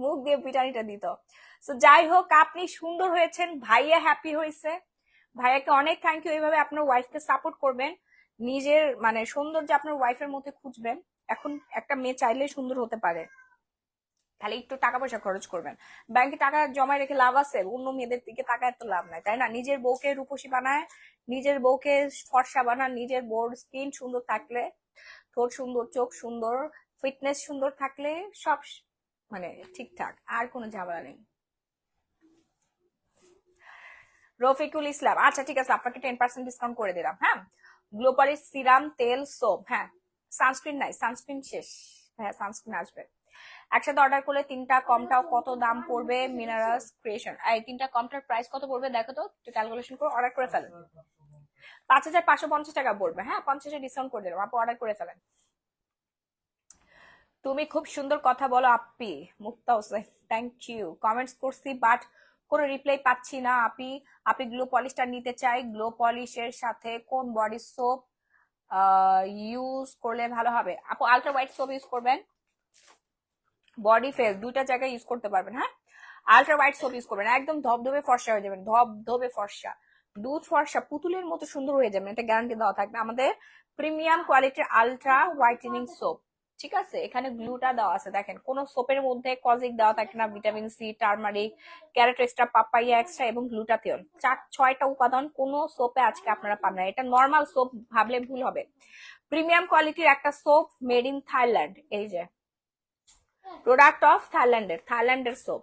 S1: মুখ দিয়ে পিটানিটা দিত। তো যাই হোক, আপনি সুন্দর হয়েছেন, ভাইয়া হ্যাপি হয়েছে, ভাইয়াকে অনেক থ্যাংক ইউ। এইভাবে আপনার ওয়াইফকে সাপোর্ট করবেন, নিজের মানে সৌন্দর্য আপনার ওয়াইফের মধ্যে খুঁজবেন। এখন একটা মেয়ে চাইলে সুন্দর হতে পারে, খালি একটু টাকা পয়সা খরচ করবেন। ব্যাংকে টাকা জমায় রেখে লাভ আছে? অন্য মেয়েদের দিকে তাকায় তো লাভ নাই, তাই না? নিজের বউকে রূপসী বানায়, নিজের বউকে ফর্সা বানান। নিজের বউর স্কিন সুন্দর থাকলে, ঠোঁট সুন্দর, চোখ সুন্দর, ফিটনেস সুন্দর থাকলে সব মানে ঠিকঠাক, আর কোনো ঝামেলা নেই। রফিকুল ইসলাম, আচ্ছা ঠিক আছে, আপনাকে 10% ডিসকাউন্ট করে দিলাম। হ্যাঁ, গ্লোবালিস সিরাম তেল সোপ, হ্যাঁ সানস্ক্রিন নাই, সানস্ক্রিন শেষ। হ্যাঁ সানস্ক্রিন আসবে। একসাথে অর্ডার করলে তিনটা কমটাও কত দাম পড়বে? মিনারাস ক্রিয়েশন, এই তিনটা কমটার প্রাইস কত পড়বে দেখো তো, একটু ক্যালকুলেশন করে অর্ডার করে ফেলেন। 5550 টাকা পড়বে। হ্যাঁ 50 ডিসকাউন্ট করে দিলাম, আপু অর্ডার করে ফেলেন। তুমি খুব সুন্দর কথা বলো আপি, মুক্তা হোসেন, থ্যাংক ইউ। কমেন্টস করছি বাট কোনো রিপ্লাই পাচ্ছি না আপি। আপি গ্লো পলিশটা নিতে চাই, গ্লো পলিশের সাথে কোন বডি সোপ ইউজ করলে ভালো হবে? আপু আলট্রা হোয়াইট সোপ ইউজ করবেন, বডি ফেস দুইটা জায়গায় ইউজ করতে পারবেন। হ্যাঁ, আলট্রা হোয়াইট সোপ ইউজ করবেন, একদম ধবধবে ফর্সা হয়ে যাবেন, ধবধবে ফর্সা, দুধ ফর্সা পুতুলের মতো সুন্দর হয়ে যাবেন, এটা গ্যারান্টি দেওয়া থাকবে। আমাদের প্রিমিয়াম কোয়ালিটির আলট্রা হোয়াইটেনিং সোপ, ঠিক আছে? এখানে গ্লুটা দেওয়া আছে, দেখেন কোন সোপের মধ্যে কজিক দেওয়া থাকে না, vitamin C, turmeric, carrot extra, papaya extra এবং গ্লুটাথিয়ন, 6টা উপাদান কোন সোপে আজকে আপনারা পাবেন না। এটা নর্মাল সোপ ভাবলে ভুল হবে। প্রিমিয়াম কোয়ালিটির একটা সোপ, মেড ইন থাইল্যান্ড, এই যে প্রোডাক্ট অফ থাইল্যান্ডের সোপ।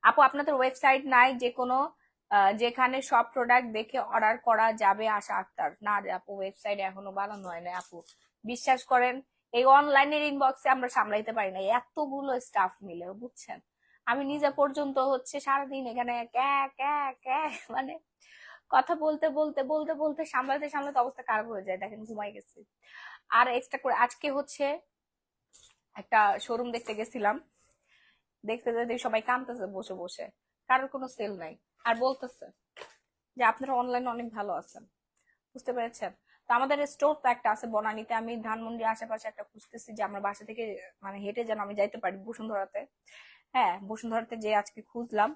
S1: আপু আপনাদের ওয়েবসাইট নাই যে কোনো যেখানে সব প্রোডাক্ট দেখে অর্ডার করা যাবে? আশা আক্তার, না রে আপু, ওয়েবসাইট এখনো বানানো হয় না আপু, বিশ্বাস করেন। এই অনলাইনের ইনবক্সে আমরা সামলাইতে পারি না, এতগুলো স্টাফ মিলে, বুঝছেন? আমি নিজে পর্যন্ত হচ্ছে সারাদিন এখানে মানে কথা বলতে বলতে বলতে বলতে সামলাতে সামলাতে অবস্থা খারাপ হয়ে যায়, দেখেন ঘুমাই গেছি। আর এক্সট্রা করে আজকে হচ্ছে একটা শোরুম দেখতে গেছিলাম, দেখতে দেখতে সবাই কাঁদতেছে বসে বসে, কারোর কোনো সেল নাই, আর বলতেছে যে আপনারা অনলাইনে অনেক ভালো আছেন, বুঝতে পেরেছেন? তো আমাদের স্টোর তো একটা আছে বনানীতে, আমি ধানমন্ডির আশেপাশে একটা খুঁজতেছি যে আমার বাসা থেকে মানে হেঁটে যেন আমি যাইতে পারি বসুন্ধরাতে। হ্যাঁ বসুন্ধরাতে যে আজকে খুঁজলাম,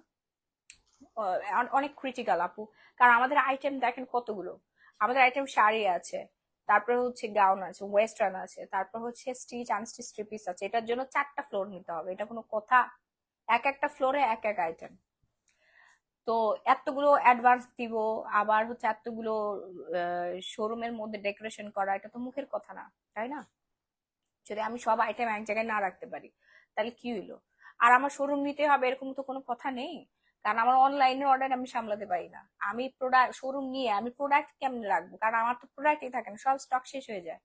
S1: অনেক ক্রিটিক্যাল আপু, কারণ আমাদের আইটেম দেখেন কতগুলো। আমাদের আইটেম শাড়ি আছে, তারপরে হচ্ছে গাউন আছে, ওয়েস্টার্ন আছে, তারপর হচ্ছে স্টিচ আনস্টিচ থ্রি পিস আছে। এটার জন্য 4টা ফ্লোর নিতে হবে, এটা কোনো কথা? এক একটা ফ্লোরে এক এক আইটেম। তো এতগুলো অ্যাডভান্স দিব, আবার হচ্ছে এতগুলো শোরুমের মধ্যে ডেকোরেশন করা, এটা তো মুখের কথা না, তাই না? যদি আমি সব আইটেম এক জায়গায় না রাখতে পারি তাহলে কি হইলো? আর আমার শোরুম নিতে হবে এরকম তো কোনো কথা নেই, কারণ আমার অনলাইনের অর্ডার আমি সামলাতে পারি না। আমি প্রোডাক্ট শোরুম নিয়ে আমি প্রোডাক্ট কেমনে রাখবো? কারণ আমার তো প্রোডাক্টই থাকে না, সব স্টক শেষ হয়ে যায়,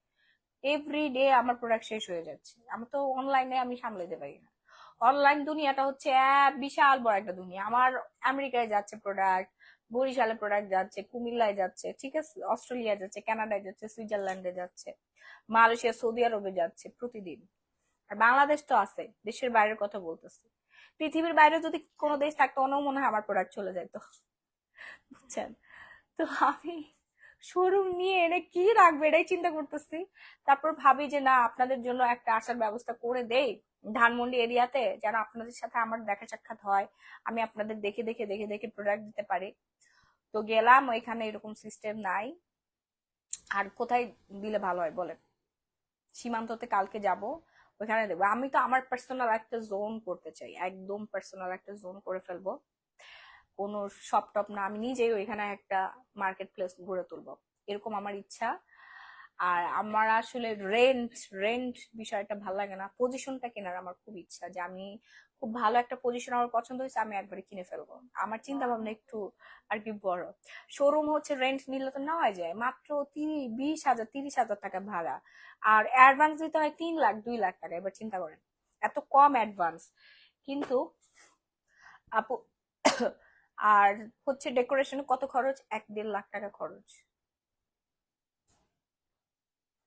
S1: এভরি ডে আমার প্রোডাক্ট শেষ হয়ে যাচ্ছে। আমি তো অনলাইনে আমি সামলাতে পারি না। অনলাইন দুনিয়াটা হচ্ছে এক বিশাল বড় একটা দুনিয়া। আমার আমেরিকায় যাচ্ছে প্রোডাক্ট, বরিশালে প্রোডাক্ট যাচ্ছে, কুমিল্লায় যাচ্ছে, ঠিক আছে, অস্ট্রেলিয়া যাচ্ছে, কানাডায় যাচ্ছে, সুইজারল্যান্ডে যাচ্ছে, মালয়েশিয়া, সৌদি আরবে যাচ্ছে প্রতিদিন। আর বাংলাদেশ তো আছে, দেশের বাইরের কথা বলতেছি। পৃথিবীর বাইরে যদি কোনো দেশ থাকতো অন্য মনে হয় আমার প্রোডাক্ট চলে যেত, বুঝছেন? তো আমি শোরুম নিয়ে এনে কি রাখবে এটাই চিন্তা করতেছি। তারপর ভাবি যে না, আপনাদের জন্য একটা আসার ব্যবস্থা করে দেই ধানমন্ডি এরিয়াতে, যেন আপনাদের সাথে আমার দেখা সাক্ষাৎ হয়, আমি আপনাদের দেখে দেখে দেখে দেখে প্রোডাক্ট দিতে পারি। তো গেলাম, ওইখানে এরকম সিস্টেম নাই। আর কোথায় দিলে ভালো হয় বলেন? সীমান্ততে কালকে যাব, ওইখানে দেবো। আমি তো আমার পার্সোনাল একটা জোন করতে চাই, একদম পার্সোনাল একটা জোন করে ফেলবো, কোনো শপ টপ না, আমি নিজেই ওইখানে একটা মার্কেট প্লেস গড়ে তুলবো, এরকম আমার ইচ্ছা। আর আমার আসলে রেন্ট রেন্ট বিষয়টা ভালো লাগে না, পজিশনটা কেনার আমার খুব ইচ্ছা, যে আমি খুব ভালো একটা পজিশন আমার পছন্দ হয়েছে, আমি একবারে কিনে ফেলবো। আমার চিন্তা ভাবনা একটু আর কি বড়। শোরুম হচ্ছে রেন্ট নিলে তো নেওয়া যায় মাত্র 20,000 30,000 টাকা ভাড়া, আর অ্যাডভান্স দিতে হয় 3 লাখ 2 লাখ টাকা। এবার চিন্তা করেন এত কম অ্যাডভান্স, কিন্তু আপু আর হচ্ছে ডেকোরেশনে কত খরচ, 1-1.5 লাখ টাকা খরচ।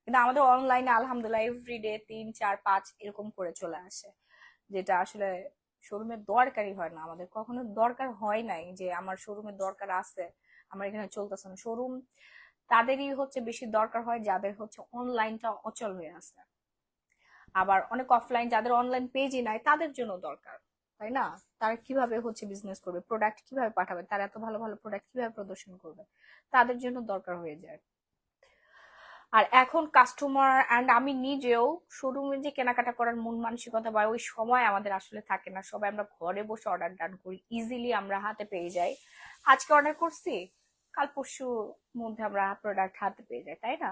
S1: কিন্তু আমাদের অনলাইনে আলহামদুলিল্লাহ এভরিডে 3 4 5 এরকম করে চলে আসে, যেটা আসলে শোরুমের দরকারই হয় না, আমাদের কখনো দরকার হয় নাই যে আমার শোরুমের দরকার আছে, আমার এখানে চলতেছে না শোরুম। তাদেরই হচ্ছে বেশি দরকার হয় যাদের হচ্ছে অনলাইনটা অচল হয়ে আছে, আবার অনেক অফলাইন যাদের অনলাইন পেজই নাই তাদের জন্য দরকার, তাই না? তারা কিভাবে হচ্ছে বিজনেস করবে, প্রোডাক্ট কিভাবে পাঠাবে, তারা এত ভালো ভালো প্রোডাক্ট কিভাবে প্রদর্শন করবে, তাদের জন্য দরকার হয়ে যায়। আর এখন কাস্টমার অ্যান্ড আমি নিজেও শোরুমে যে কেনাকাটা করার মন মানসিকতা বা ওই সময় আমাদের আসলে থাকে না, সবাই আমরা ঘরে বসে অর্ডার ডান করি, ইজিলি আমরা হাতে পেয়ে যাই। আজকে অর্ডার করছি, কাল পরশু মধ্যে আমরা প্রোডাক্ট হাতে পেয়ে যাই, তাই না?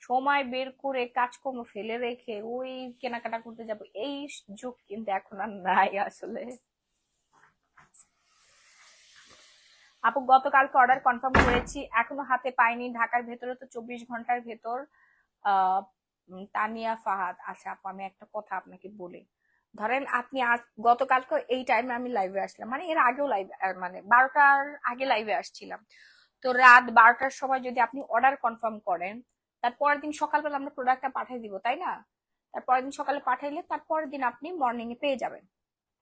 S1: সময় বের করে কাজকর্ম ফেলে রেখে ওই কেনাকাটা করতে যাব, এই যুগ কিন্তু এখন আর নাই আসলে। আপু গতকালকে অর্ডার কনফার্ম করেছি, এখনো হাতে পাইনি, ঢাকার ভেতরে তো 24 ঘন্টার ভেতর। আহ তানিয়া ফাহাদ। আচ্ছা আপু আমি একটা কথা আপনাকে বলি, ধরেন আপনি আজ গতকালকে এই টাইমে আমি লাইভে আসলাম, মানে এর আগেও লাইভ, মানে 12টার আগে লাইভে আসছিলাম, তো রাত 12টার সময় যদি আপনি অর্ডার কনফার্ম করেন, তারপরের দিন সকালবেলা আমরা প্রোডাক্টটা পাঠিয়ে দিব, তাই না? তারপরের দিন সকালে পাঠাইলে তারপরের দিন আপনি মর্নিং এ পেয়ে যাবেন।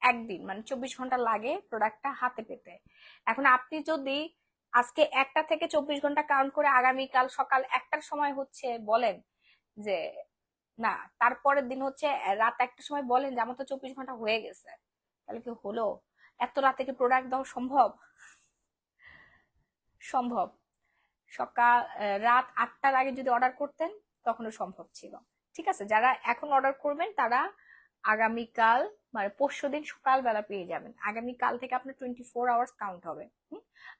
S1: একদিন মানে 24 ঘন্টা লাগে প্রোডাক্টটা হাতে পেতে। এখন আপনি যদি আজকে 1টা থেকে 24 ঘন্টা কাউন্ট করে আগামীকাল সকাল 1টার সময় হচ্ছে বলেন যে না, তারপরের দিন হচ্ছে রাত 1টার সময় বলেন যে আমার তো 24 ঘন্টা হয়ে গেছে, তাহলে কি হলো? এত রাতে কি প্রোডাক্ট দেওয়া সম্ভব? সম্ভব। সকাল রাত 8টার আগে যদি অর্ডার করতেন তখনও সম্ভব ছিল। ঠিক আছে, যারা এখন অর্ডার করবেন তারা আগামীকাল মানে পরশুদিন সকালবেলা পেয়ে যাবেন। আগামীকাল থেকে আপনার 24 আওয়ার্স কাউন্ট হবে।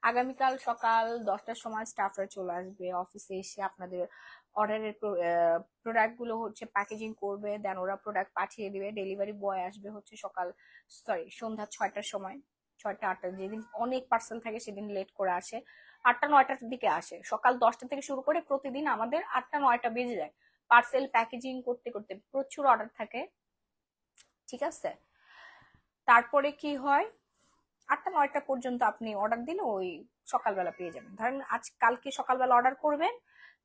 S1: আগামীকাল সকাল 10টার সময় স্টাফরা চলে আসবে অফিসে, এসে আপনাদের অর্ডারের প্রোডাক্ট গুলো হচ্ছে প্যাকেজিং করবে, দেন ওরা প্রোডাক্ট পাঠিয়ে দিবে, ডেলিভারি বয় আসবে হচ্ছে সন্ধ্যা 6টার সময়, 6টা 8টা, যেদিন অনেক পার্সেল থাকে সেদিন লেট করে আসে, 8টা 9টার দিকে আসে। সকাল 10টা থেকে শুরু করে প্রতিদিন আমাদের 8টা 9টা বেজে যায় পার্সেল প্যাকেজিং করতে করতে, প্রচুর অর্ডার থাকে। ঠিক আছে, তারপরে কি হয়, 8টা 9টা পর্যন্ত আপনি অর্ডার দিলে ওই সকালবেলা পেয়ে যাবেন। ধরেন আজ কালকে সকালবেলা অর্ডার করবেন,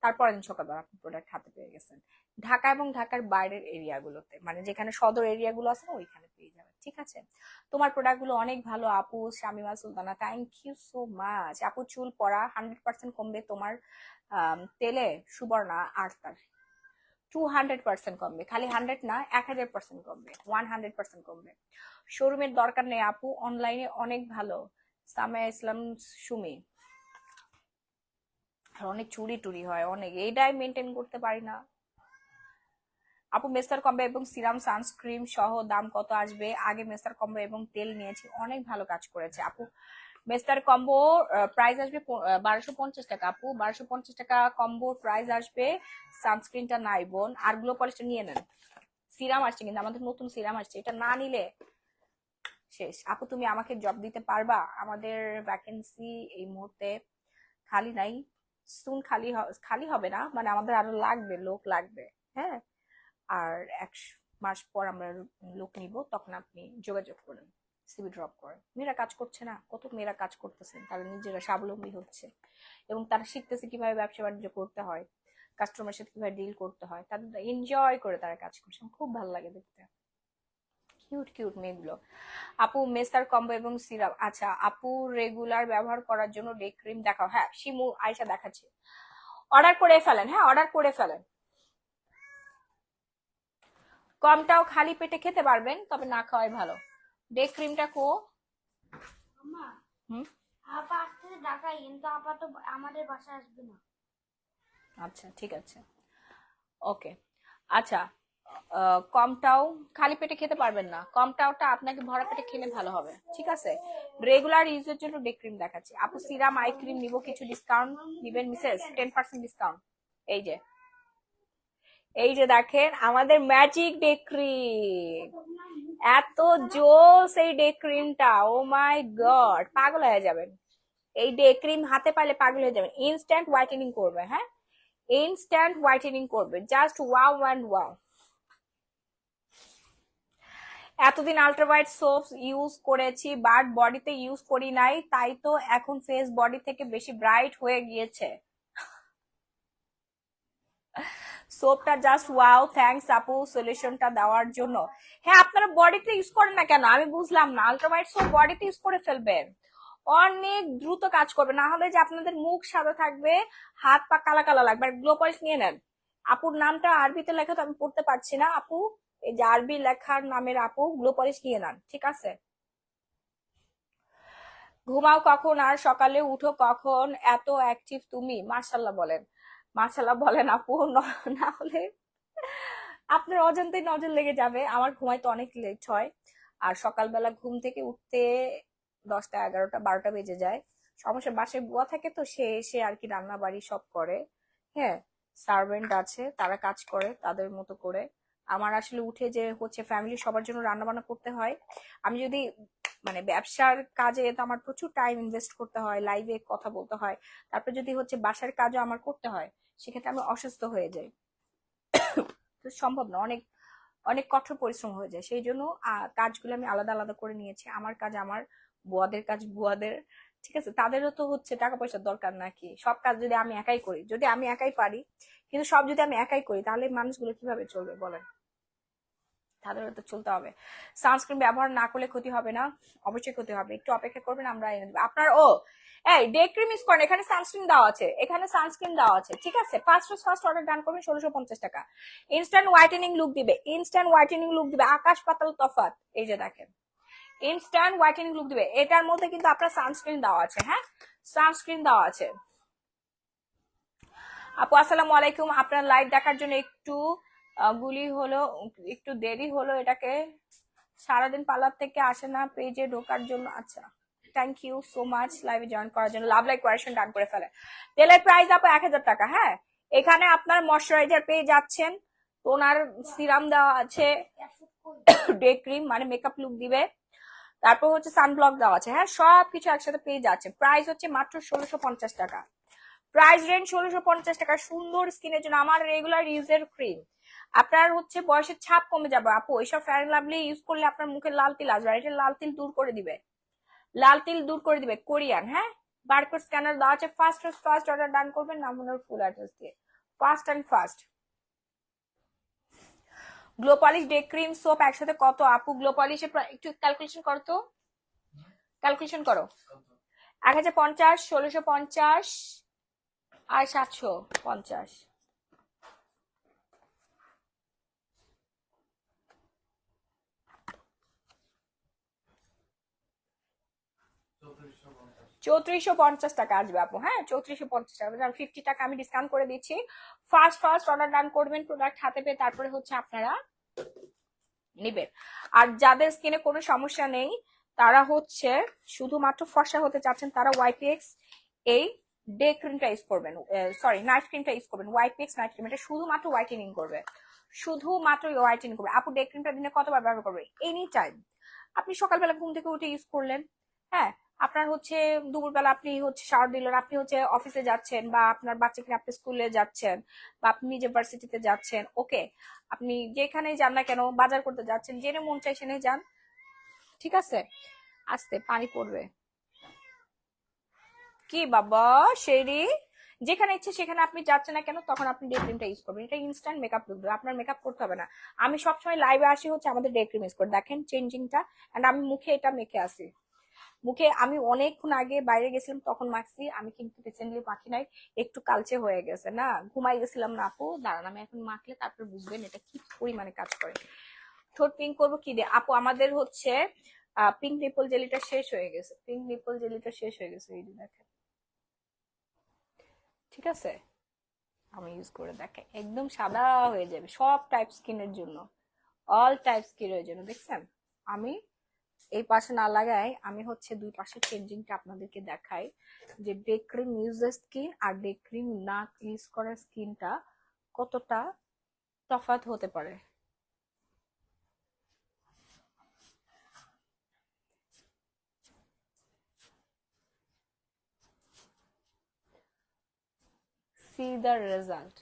S1: তারপরের দিন সকালবেলা আপনি প্রোডাক্ট হাতে পেয়ে গেছেন। ঢাকা এবং ঢাকার বাইরের এরিয়াগুলোতে, মানে যেখানে সদর এরিয়াগুলো আছে না ওইখানে পেয়ে যাবেন। ঠিক আছে, তোমার প্রোডাক্ট গুলো অনেক ভালো আপু। Shamima Sultana, thank you so much আপু। চুল পড়া 100% কমবে তোমার তেলে, সুবর্ণা আক্তার। 200% কমবে, খালি 100 না, 1000% কমবে, 100% কমবে। শোরুমের দরকার নেই আপু, অনলাইনে অনেক ভালো। সামিয়া ইসলাম সুমি। আর অনেক চুরি টুরি হয়, অনেক, এইটাই মেনটেন করতে পারি না। আপু মেস্টার কম্বো এবং সিরাম সানস্ক্রিন সহ দাম কত আসবে? আগে মেস্টার কম্বো এবং তেল নিয়েছি, অনেক ভালো কাজ করেছে আপু। মেস্টার কম্বো প্রাইস আসবে 1250 টাকা আপু, 1250 টাকা কম্বো প্রাইস আসবে। সানস্ক্রিনটা নাই বোন, আর গ্লো পলিশটা নিয়ে নেন। সিরাম আসছে কিন্তু আমাদের নতুন সিরাম আসছে, এটা না নিলে শেষ আপু। তুমি আমাকে জব দিতে পারবা? আমাদের ভ্যাকেন্সি এই মুহূর্তে খালি নাই, সুন খালি হবে না, মানে আমাদের আরো লাগবে, লোক লাগবে। হ্যাঁ, আর 1 মাস পর আমরা লোক নিব, তখন আপনি যোগাযোগ করেন, সিভি ড্রপ করেন। মেয়েরা কাজ করছে না, কত মেয়েরা কাজ করতেছেন, তারা নিজেরা স্বাবলম্বী হচ্ছে এবং তারা শিখতেছে কিভাবে ব্যবসা বাণিজ্য করতে হয়, কাস্টমারের সাথে কিভাবে ডিল করতে হয়, তাদের এনজয় করে তারা কাজ করছে, খুব ভালো লাগে দেখতে। কিউট কিউট মেয়েগুলো। আপু মেস্টার কম্বো এবং সিরাপ, আচ্ছা আপু রেগুলার ব্যবহার করার জন্য ডে ক্রিম দেখাও। হ্যাঁ শিমু আয়সা দেখাচ্ছে, অর্ডার করে ফেলেন, হ্যাঁ অর্ডার করে ফেলেন। কমটাও খালি পেটে খেতে পারবেন, তবে না খাওয়াই ভালো। ডে ক্রিমটা
S3: আম্মা,
S1: হুম,
S3: আপা আসতেছে ঢাকায়, কিন্তু আপা তো আমাদের বাসায় আসবে না।
S1: আচ্ছা ঠিক আছে, ওকে। আচ্ছা কমটাও খালি পেটে খেতে পারবেন না, কমটাওটা আপনাকে ভরা পেটে খেলে ভালো হবে, ঠিক আছে? রেগুলার ইউজের জন্য ডে ক্রিম দেখাচ্ছি আপু। সিরাম আই ক্রিম নিব, কিছু ডিসকাউন্ট দিবেন মিসেস? 10% ডিসকাউন্ট। এই যে, এই যে দেখেন আমাদের ম্যাজিক ডে ক্রিম, এত জোস এই ডে ক্রিমটা, ও মাই গড, পাগল হয়ে যাবেন। এই ডে ক্রিম হাতে পাইলে পাগল হয়ে যাবেন। ইনস্ট্যান্ট হোয়াইটেনিং করবে, হ্যাঁ, ইনস্ট্যান্ট হোয়াইটেনিং করবে, জাস্ট ওয়াও অ্যান্ড ওয়াও। এতদিন আল্ট্রাভাইট সোপ ইউজ করেছি বাট বডিতে ইউজ করি নাই, তাই তো এখন ফেস বডি থেকে বেশি ব্রাইট হয়ে গিয়েছে। সোপটা জাস্ট ওয়াও, থ্যাঙ্কস আপু সলিউশনটা দেওয়ার জন্য। হ্যাঁ, আপনারা বডিতে ইউজ করেন না কেন আমি বুঝলাম না। আল্ট্রাভাইট সোপ বডিতে ইউজ করে ফেলবেন, অনেক দ্রুত কাজ করবে, না হলে যে আপনাদের মুখ সাদা থাকবে, হাত পা কালা কালা লাগবে। গ্লো পলিশ নিয়ে নেন। আপুর নামটা আরবিতে লেখা তো আমি পড়তে পারছি না আপু, এই যে আরবি লেখার নামের আপু, গ্লো পলিশ নিয়ে নেন, ঠিক আছে? ঘুমাও কখন আর সকালে উঠো কখন, এত অ্যাক্টিভ তুমি, মাশাল্লাহ বলেন, মাশাল্লাহ বলেন আপু। না হলে আপনার অজান্তেই নজর লেগে যাবে। আমার ঘুমাইতে অনেক লেট হয়, আর সকালবেলা ঘুম থেকে উঠতে 10টা 11টা 12টা বেজে যায়। সমস্যা, বাসায় বুয়া থাকে তো, সে এসে আর কি রান্না বাড়ি সব করে। হ্যাঁ, সার্ভেন্ট আছে, তারা কাজ করে তাদের মতো করে। আমার আসলে উঠে যে হচ্ছে ফ্যামিলি সবার জন্য রান্না বান্না করতে হয়। আমি যদি মানে ব্যবসার কাজে, তো আমার প্রচুর টাইম ইনভেস্ট করতে হয়, লাইভে কথা বলতে হয়, তারপর যদি হচ্ছে বাসার কাজও আমার করতে হয়, সেক্ষেত্রে আমি অসুস্থ হয়ে যাই। তো সম্ভব না, অনেক অনেক কঠোর পরিশ্রম হয়ে যায়। সেই জন্য কাজগুলো আমি আলাদা আলাদা করে নিয়েছি। আমার কাজ আমার, বুয়াদের কাজ বুয়াদের, ঠিক আছে? তাদেরও তো হচ্ছে টাকা পয়সার দরকার নাকি? সব কাজ যদি আমি একাই করি, যদি আমি একাই পারি, কিন্তু সব যদি আমি একাই করি, তাহলে মানুষগুলো কিভাবে চলবে বলেন? তাদেরও তো চলতে হবে। সানস্ক্রিন ব্যবহার না করলে ক্ষতি হবে না? অবশ্যই ক্ষতি হবে, একটু অপেক্ষা করবেন, আমরা এনে দেবো আপনার। ও এই ডে ক্রিম ইউজ করেন, এখানে সানস্ক্রিন দেওয়া আছে, এখানে সানস্ক্রিন দেওয়া আছে, ঠিক আছে? ফার্স্ট অর্ডার ডান করবেন 1650 টাকা। ইনস্ট্যান্ট হোয়াইটেনিং লুক দিবে, ইনস্ট্যান্ট হোয়াইটেনিং লুক দিবে, আকাশ পাতাল তফাৎ। এই যে দেখেন, ইনস্ট্যান্ট হোয়াইটেনিং লুক দিবে। এটার মধ্যে কিন্তু আপনার সানস্ক্রিন দেওয়া আছে, হ্যাঁ, সানস্ক্রিন দেওয়া আছে। আপু আসসালামু আলাইকুম, আপনার লাইভ দেখার জন্য একটু গুলি হলো, একটু দেরি হলো, এটাকে সারাদিন পার্লার থেকে আসে না পেজে ঢোকার জন্য। আচ্ছা, থ্যাংক ইউ সো মাচ লাইভে জয়েন করার জন্য। লাভ লাইক কোয়েশন ডান করে ফেলে। তেলের প্রাইস আপু 1000 টাকা। হ্যাঁ, এখানে আপনার ময়শ্চারাইজার পেয়ে যাচ্ছেন, টোনার, সিরাম দেওয়া আছে, ডে ক্রিম মানে মেকআপ লুক দিবে, তারপর হচ্ছে সানব্লক দেওয়া আছে। হ্যাঁ, সবকিছু একসাথে পেয়ে যাচ্ছে। প্রাইস হচ্ছে মাত্র 1650 টাকা। প্রাইস রেঞ্জ 1650 টাকা। সুন্দর স্কিনের জন্য আমার রেগুলার ইউজের ক্রিম। আপনার হচ্ছে বয়সের ছাপ কমে যাবে আপু, এইসব ফেয়ার এন্ড লাভলি ইউজ করলে আপনার মুখে লাল তিল আসবে, এটা লাল তিল দূর করে দিবে, লাল তিল দূর করে দিবে। কোরিয়ান, হ্যাঁ, বারকোড স্ক্যানার দেওয়া আছে। ফার্স্ট অর্ডার ডান করবেন নাম ওনার ফুল অ্যাড্রেস দিয়ে, fast and fast. Glow polish day cream soap একসাথে কত আপু? গ্লো পলিশের একটু ক্যালকুলেশন করো তো, ক্যালকুলেশন করো। 1050, 1650 আর 750।
S2: চৌত্রিশশো
S1: 3450 টাকা আসবে আপু। হ্যাঁ, 3450 টাকা, 50 টাকা আমি ডিসকাউন্ট করে দিচ্ছি। ফার্স্ট অর্ডার ডান করবেন, প্রোডাক্ট হাতে পেয়ে তারপরে হচ্ছে আপনারা নিবেন। আর যাদের স্কিনে কোনো সমস্যা নেই, তারা হচ্ছে শুধুমাত্র ফর্সা হতে চাচ্ছেন, তারা ওয়াইপিএক্স এই ডে ক্রিমটা ইউজ করবেন, সরি নাইট ক্রিমটা ইউজ করবেন। ওয়াইপিএক্স নাইট ক্রিম, এটা শুধুমাত্র হোয়াইটেনিং করবে, শুধুমাত্র হোয়াইটেনিং করবে। আপু ডে ক্রিমটা দিনে কতবার ব্যবহার করবে? Any time. আপনি সকালবেলা ঘুম থেকে উঠে ইউজ করলেন, হ্যাঁ, আপনার হচ্ছে দুপুরবেলা আপনি হচ্ছে শাওয়ার দিলেন, আপনি হচ্ছে অফিসে যাচ্ছেন, বা আপনার বাচ্চাকে আপনি স্কুলে যাচ্ছেন, বা আপনি নিজে ভার্সিটিতে যাচ্ছেন, ওকে, আপনি যেখানেই যান না কেন, বাজার করতে যাচ্ছেন, জেনে মন চাই সেনে যান, ঠিক আছে? আস্তে পানি পড়বে। কি বাবা শেরি, যেখানে ইচ্ছে সেখানে আপনি যাচ্ছেন না কেন, তখন আপনি ডে ক্রিমটা ইউজ করবেন। এটা ইনস্ট্যান্ট মেকআপ লুক দেবে, আপনার মেকআপ করতে হবে না। আমি সবসময় লাইভে আসি হচ্ছে আমাদের ডে ক্রিম ইউজ করে, দেখেন চেঞ্জিংটা। এন্ড আমি মুখে এটা মেখে আসি, মুখে আমি অনেকক্ষণ আগে বাইরে গেছিলাম তখন মাখছি, আমি কিন্তু রিসেন্টলি মাখি নাই, একটু কালচে হয়ে গেছে না, ঘুমাই গেছিলাম না আপু। দাঁড়ান, আমি এখন মাখলে তারপর বুঝবেন এটা কি পরিমাণে কাজ করে। ঠোঁট পিঙ্ক করবো কি দিয়ে আপু? আমাদের হচ্ছে পিঙ্ক নিপল জেলিটা শেষ হয়ে গেছে, পিঙ্ক নিপল জেলিটা শেষ হয়ে গেছে, এই যে দেখেন, ঠিক আছে? আমি ইউজ করে দেখে একদম সাদা হয়ে যাবে সব টাইপ স্কিনের জন্য, অল টাইপ স্কিনের জন্য। দেখছেন আমি এই পাশে না লাগাই, আমি হচ্ছে দুই পাশে চেঞ্জিংটা আপনাদেরকে দেখাই যে ডে ক্রিম ইউজের স্কিন আর ডে ক্রিম না ইউজ করার স্কিনটা কতটা তফাৎ হতে পারে। C the result.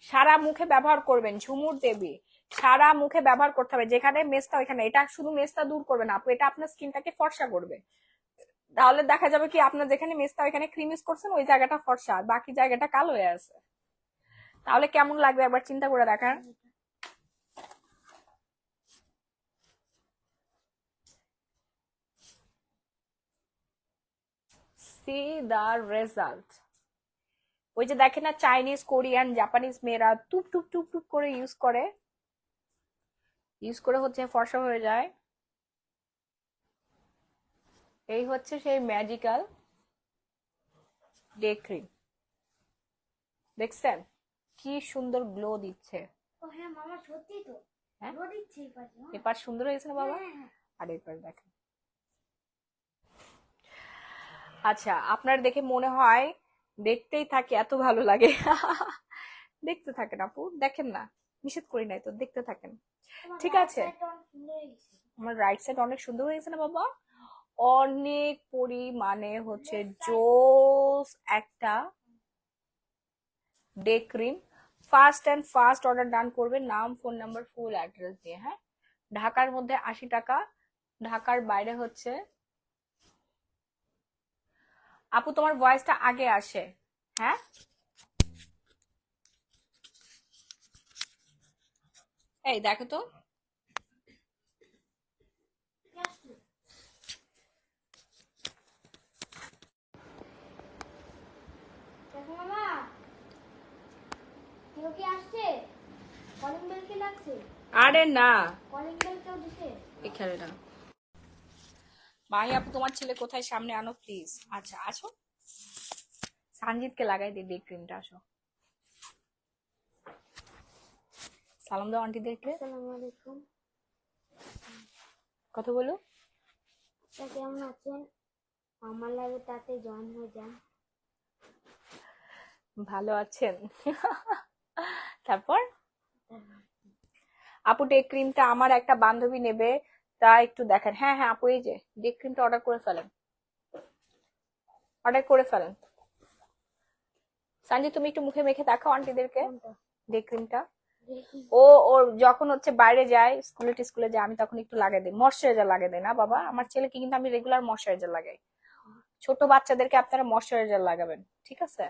S1: সারা মুখে ব্যবহার করবেন ঝুমুর দেবী, সারা মুখে ব্যবহার করতে হবে, যেখানে মেস্তা ওইখানে। এটা শুধু মেস্তা দূর করবে না আপু, এটা আপনার স্কিনটাকে ফর্সা করবে। তাহলে দেখা যাবে কি আপনার যেখানে মেস্তা ওইখানে ক্রিম ইউজ করছেন ওই জায়গাটা ফর্সা আর বাকি জায়গাটা কালো হয়ে আছে। তাহলে কেমন লাগবে একবার চিন্তা করে দেখান। সি দা রেজাল্ট। ওই যে দেখেন না চাইনিজ কোরিয়ান জাপানিজ মেয়েরা টুপ টুপ টুপ টুপ করে ইউজ করে হচ্ছে ফর্সা হয়ে যায়। এই হচ্ছে সেই ম্যাজিক্যাল ডে ক্রিম। দেখছেন কি সুন্দর গ্লো দিচ্ছে।
S3: ও হ্যাঁ মামা সত্যি তো,
S1: হ্যাঁ
S3: রোদ দিচ্ছে এই পাশে।
S1: এবার সুন্দর হয়েছে না বাবা?
S3: হ্যাঁ, হ্যাঁ।
S1: আর এবার দেখেন। আচ্ছা আপনার দেখে মনে হয় দেখতেই থাকে এত ভালো লাগে। দেখতে থাকেন আপু, দেখেন না, নিষেধ করি নাই তো, দেখতে থাকেন।
S3: তোমার
S1: ঠিক
S3: right
S1: আছে,
S3: side টা অনেক সুন্দর হয়ে গেছে।
S1: আমার রাইট সাইড অনেক সুন্দর হয়েছে না বাবা? অনেক পরিমাণে হচ্ছে জোস একটা day cream. Fast and first order ডান করবেন, নাম ফোন নাম্বার ফুল অ্যাড্রেস দিয়ে। হ্যাঁ ঢাকার মধ্যে 80 টাকা, ঢাকার বাইরে হচ্ছে। আপু তোমার ভয়েসটা আগে আসে। হ্যাঁ এই দেখো তো,
S3: কে আসছে? দেখো মামা, কেউ কি আসছে? কলিং বেল কে লাগছে?
S1: আরে না
S3: কলিং বেল কেউ দিছে?
S1: এখানে না। মাহি আপু তোমার ছেলে কোথায়, সামনে আনো প্লিজ। আচ্ছা আসো, সানজিৎকে লাগাই দিই ডে ক্রিমটা। আসো সালাম দাও আন্টিদেরকে,
S3: আসসালামু আলাইকুম।
S1: কথা বলো।
S3: তা কেমন আছেন? আমার লাগে তাতে জয়েন হয়ে যান।
S1: ভালো আছেন? তারপর আপু ডে ক্রিমটা আমার একটা বান্ধবী নেবে, তা একটু দেখেন। হ্যাঁ হ্যাঁ আপু এই যে ডে ক্রিমটা অর্ডার করে ফেলেন, অর্ডার করে ফেলেন। সানজি তুমি একটু মুখে মেখে দেখাও আন্টিদেরকে
S3: কোনটা?
S1: ডে ক্রিমটা।
S3: দেখি।
S1: ও ওর যখন হচ্ছে বাইরে যায়, স্কুলে যায়, আমি তখন একটু লাগিয়ে দিই, ময়শ্চারাইজার লাগিয়ে দিই না বাবা, আমার ছেলেকে কিন্তু আমি রেগুলার ময়শ্চারাইজার লাগাই। ছোট বাচ্চাদেরকে আপনারা ময়শ্চারাইজার লাগাবেন, ঠিক আছে?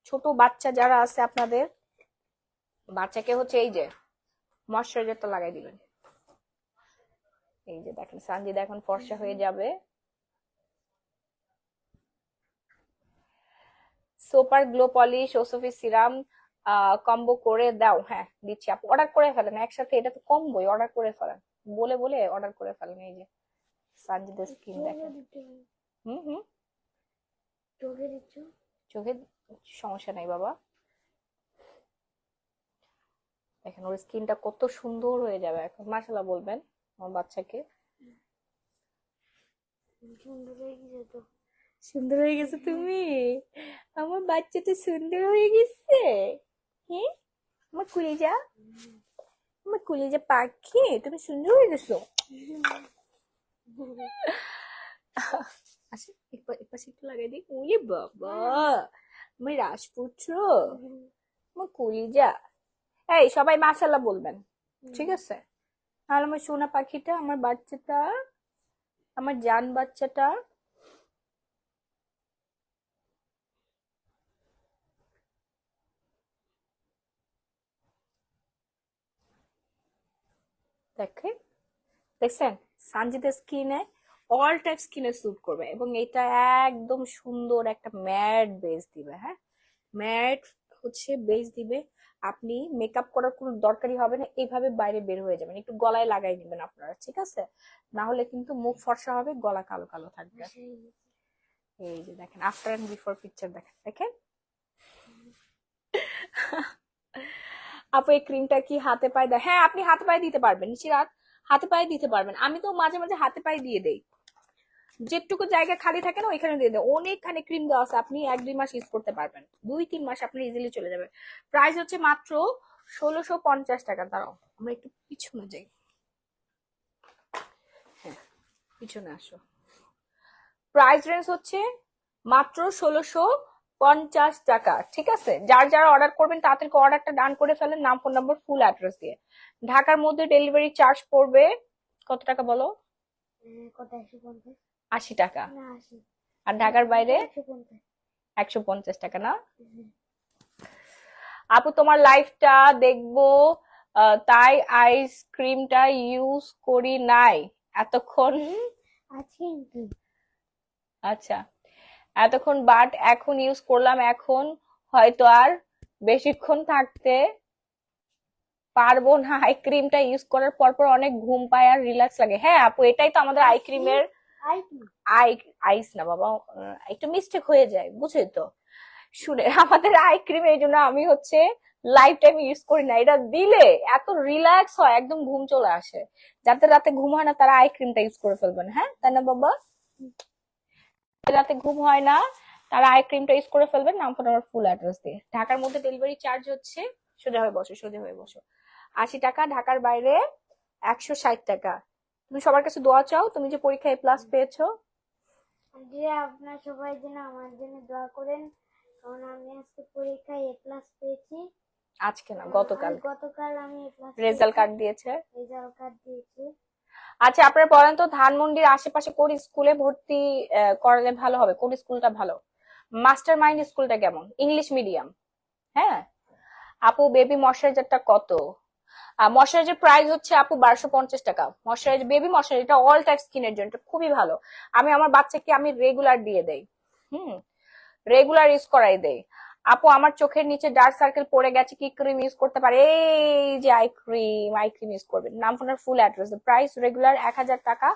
S1: ছোট বাচ্চা যারা আছে আপনাদের বাচ্চাকে হচ্ছে এই যে ময়শ্চারাইজারটা লাগাই দিবেন। এই যে দেখেন সানজিদ এখন ফর্সা হয়ে যাবে। সুপার গ্লো পলিশ ওসফি সিরাম কম্বো করে দাও। হ্যাঁ দিচ্ছি আপু, অর্ডার করে ফেলেন একসাথে, এটা তো কম্বোই, অর্ডার করে ফেলেন, বলে বলে অর্ডার করে ফেলেন। এই যে সানজিদের স্কিন
S3: চোখে
S1: দেখেন।
S3: দিতে হবে।
S1: হুম হুম
S3: চোখে দিচ্ছ?
S1: চোখে সমস্যা নাই বাবা, দেখেন ওর স্কিনটা কত সুন্দর হয়ে যাবে এখন, মাশাআল্লাহ বলবেন আমার বাচ্চাকে।
S3: সুন্দর হয়ে গেছে তো।
S1: সুন্দর হয়ে গেছে তুমি, আমার বাচ্চাটা সুন্দর হয়ে গেছে। হ্যাঁ আমার কুলিজা, আমার কুলিজা পাখি তুমি সুন্দর হয়ে গেছো। আচ্ছা এপাশে একটু লাগাই দিই। ওরে বাবা আমার রাজপুত্র, আমার কুলিজা। এই সবাই মাশাআল্লাহ বলবেন, ঠিক আছে? আর আমার সোনা পাখিটা, আমার বাচ্চাটা, আমার জান বাচ্চাটা। দেখে দেখছেন সানজিদের স্কিনে অল টাইপ স্কিনে স্যুট করবে, এবং এটা একদম সুন্দর একটা ম্যাট বেস দিবে। হ্যাঁ ম্যাট হচ্ছে বেস দিবে, আপনি মেকআপ করার কোনো দরকারই হবে না, এইভাবে বাইরে বের হয়ে যাবেন। একটু গলায় লাগাই নেবেন আপনারা, ঠিক আছে? না হলে কিন্তু মুখ ফর্সা হবে, গলা কালো কালো থাকবে। এই যে দেখেন আফটার এন্ড বিফোর পিকচার দেখেন, দেখেন আপু এই ক্রিমটা কি হাতে পায়ে দেয়? হ্যাঁ, আপনি হাতে পায়ে দিতে পারবেন নিশিরাত, হাতে পায়ে দিতে পারবেন। আমি তো মাঝে মাঝে হাতে পায়ে দিয়ে দেই, যেটুকু জায়গা খালি থাকে না ওইখানে দিয়ে দেয়। অনেকখানি ক্রিম দেওয়া আছে, আপনি 1-2 মাস ইউজ করতে পারবেন, 2-3 মাস আপনার ইজিলি চলে যাবে। প্রাইস হচ্ছে মাত্র 1650 টাকা। দাঁড়াও আমরা একটু পিছনে যাই, হ্যাঁ পিছনে আসো। প্রাইস রেঞ্জ হচ্ছে মাত্র 1650 টাকা। ঠিক আছে, যার যারা অর্ডার করবেন তাড়াতাড়ি অর্ডারটা ডান করে ফেলেন, নাম ফোন নাম্বার ফুল অ্যাড্রেস দিয়ে। ঢাকার মধ্যে ডেলিভারি চার্জ পড়বে কত টাকা বলো?
S3: কত, 150?
S1: 80 টাকা।
S3: না, 80।
S1: আর ঢাকার বাইরে
S3: 150।
S1: 150 টাকা না? আপু তোমার লাইফটা দেখবো, তাই আইসক্রিমটা ইউজ করি নাই এতক্ষণ।
S3: আছে কিন্তু।
S1: আচ্ছা, এতক্ষণ বাট এখন ইউজ করলাম, এখন হয়তো আর বেশিক্ষণ থাকতে পারবো না। আই ক্রিমটা ইউজ করার পর পর অনেক ঘুম পায় আর রিল্যাক্স লাগে। হ্যাঁ আপু, এটাই তো আমাদের আই ক্রিমের
S3: আই কি?
S1: আই আইস না বাবা, একটু মিস্টেক হয়ে যায় বুঝে তো। শুনে আমাদের আই ক্রিম, এই জন্য আমি হচ্ছে লাইফ টাইম ইউজ করি না। এটা দিলে এত রিল্যাক্স হয়, একদম ঘুম চলে আসে। যাদের রাতে ঘুম হয় না তারা আই ক্রিমটা ইউজ করে ফেলবেন, হ্যাঁ তাই না বাবা? রাতে ঘুম হয় না তারা আই ক্রিমটা ইউজ করে ফেলবেন, নাম ফোন আমার ফুল অ্যাড্রেস দিয়ে। ঢাকার মধ্যে ডেলিভারি চার্জ হচ্ছে, সোজা হয়ে বসো সোজা হয়ে বসো, 80 টাকা। ঢাকার বাইরে 160 টাকা। তুমি সবার কাছে দোয়া চাও, তুমি যে পরীক্ষায় প্লাস পেয়েছো।
S3: যে আপনার সবাই যেন আমার জন্য দোয়া করেন, কারণ আমি আজকে পরীক্ষায় A+ পেয়েছি।
S1: আজকে না, গতকাল
S3: গতকাল আমি A+
S1: রেজাল্ট কার্ড দিয়েছে।
S3: রেজাল্ট কার্ড দিয়েছি।
S1: আচ্ছা আপনারা বলেন তো, ধানমন্ডির আশেপাশে কোন স্কুলে ভর্তি করালে ভালো হবে? কোন স্কুলটা ভালো? মাস্টার মাইন্ড স্কুলটা কেমন? English medium. হ্যাঁ আপু, বেবি ময়শ্চারাইজারটা কত? ময়শ্চারাইজার প্রাইস হচ্ছে আপু 1250 টাকা। ময়শ্চারাইজার, বেবি ময়শ্চারাইজার, এটা অল টাইপ স্কিনের জন্য, এটা খুবই ভালো। আমি আমার বাচ্চাকে আমি রেগুলার দিয়ে দেই, হুম, রেগুলার ইউজ করাই দেই। আপু আমার চোখের নিচে ডার্ক সার্কেল পড়ে গেছে, কি ক্রিম ইউজ করতে পারে? এই যে আই ক্রিম ইউজ করবেন, নাম ফোনের ফুল অ্যাড্রেস। প্রাইস রেগুলার 1000 টাকা,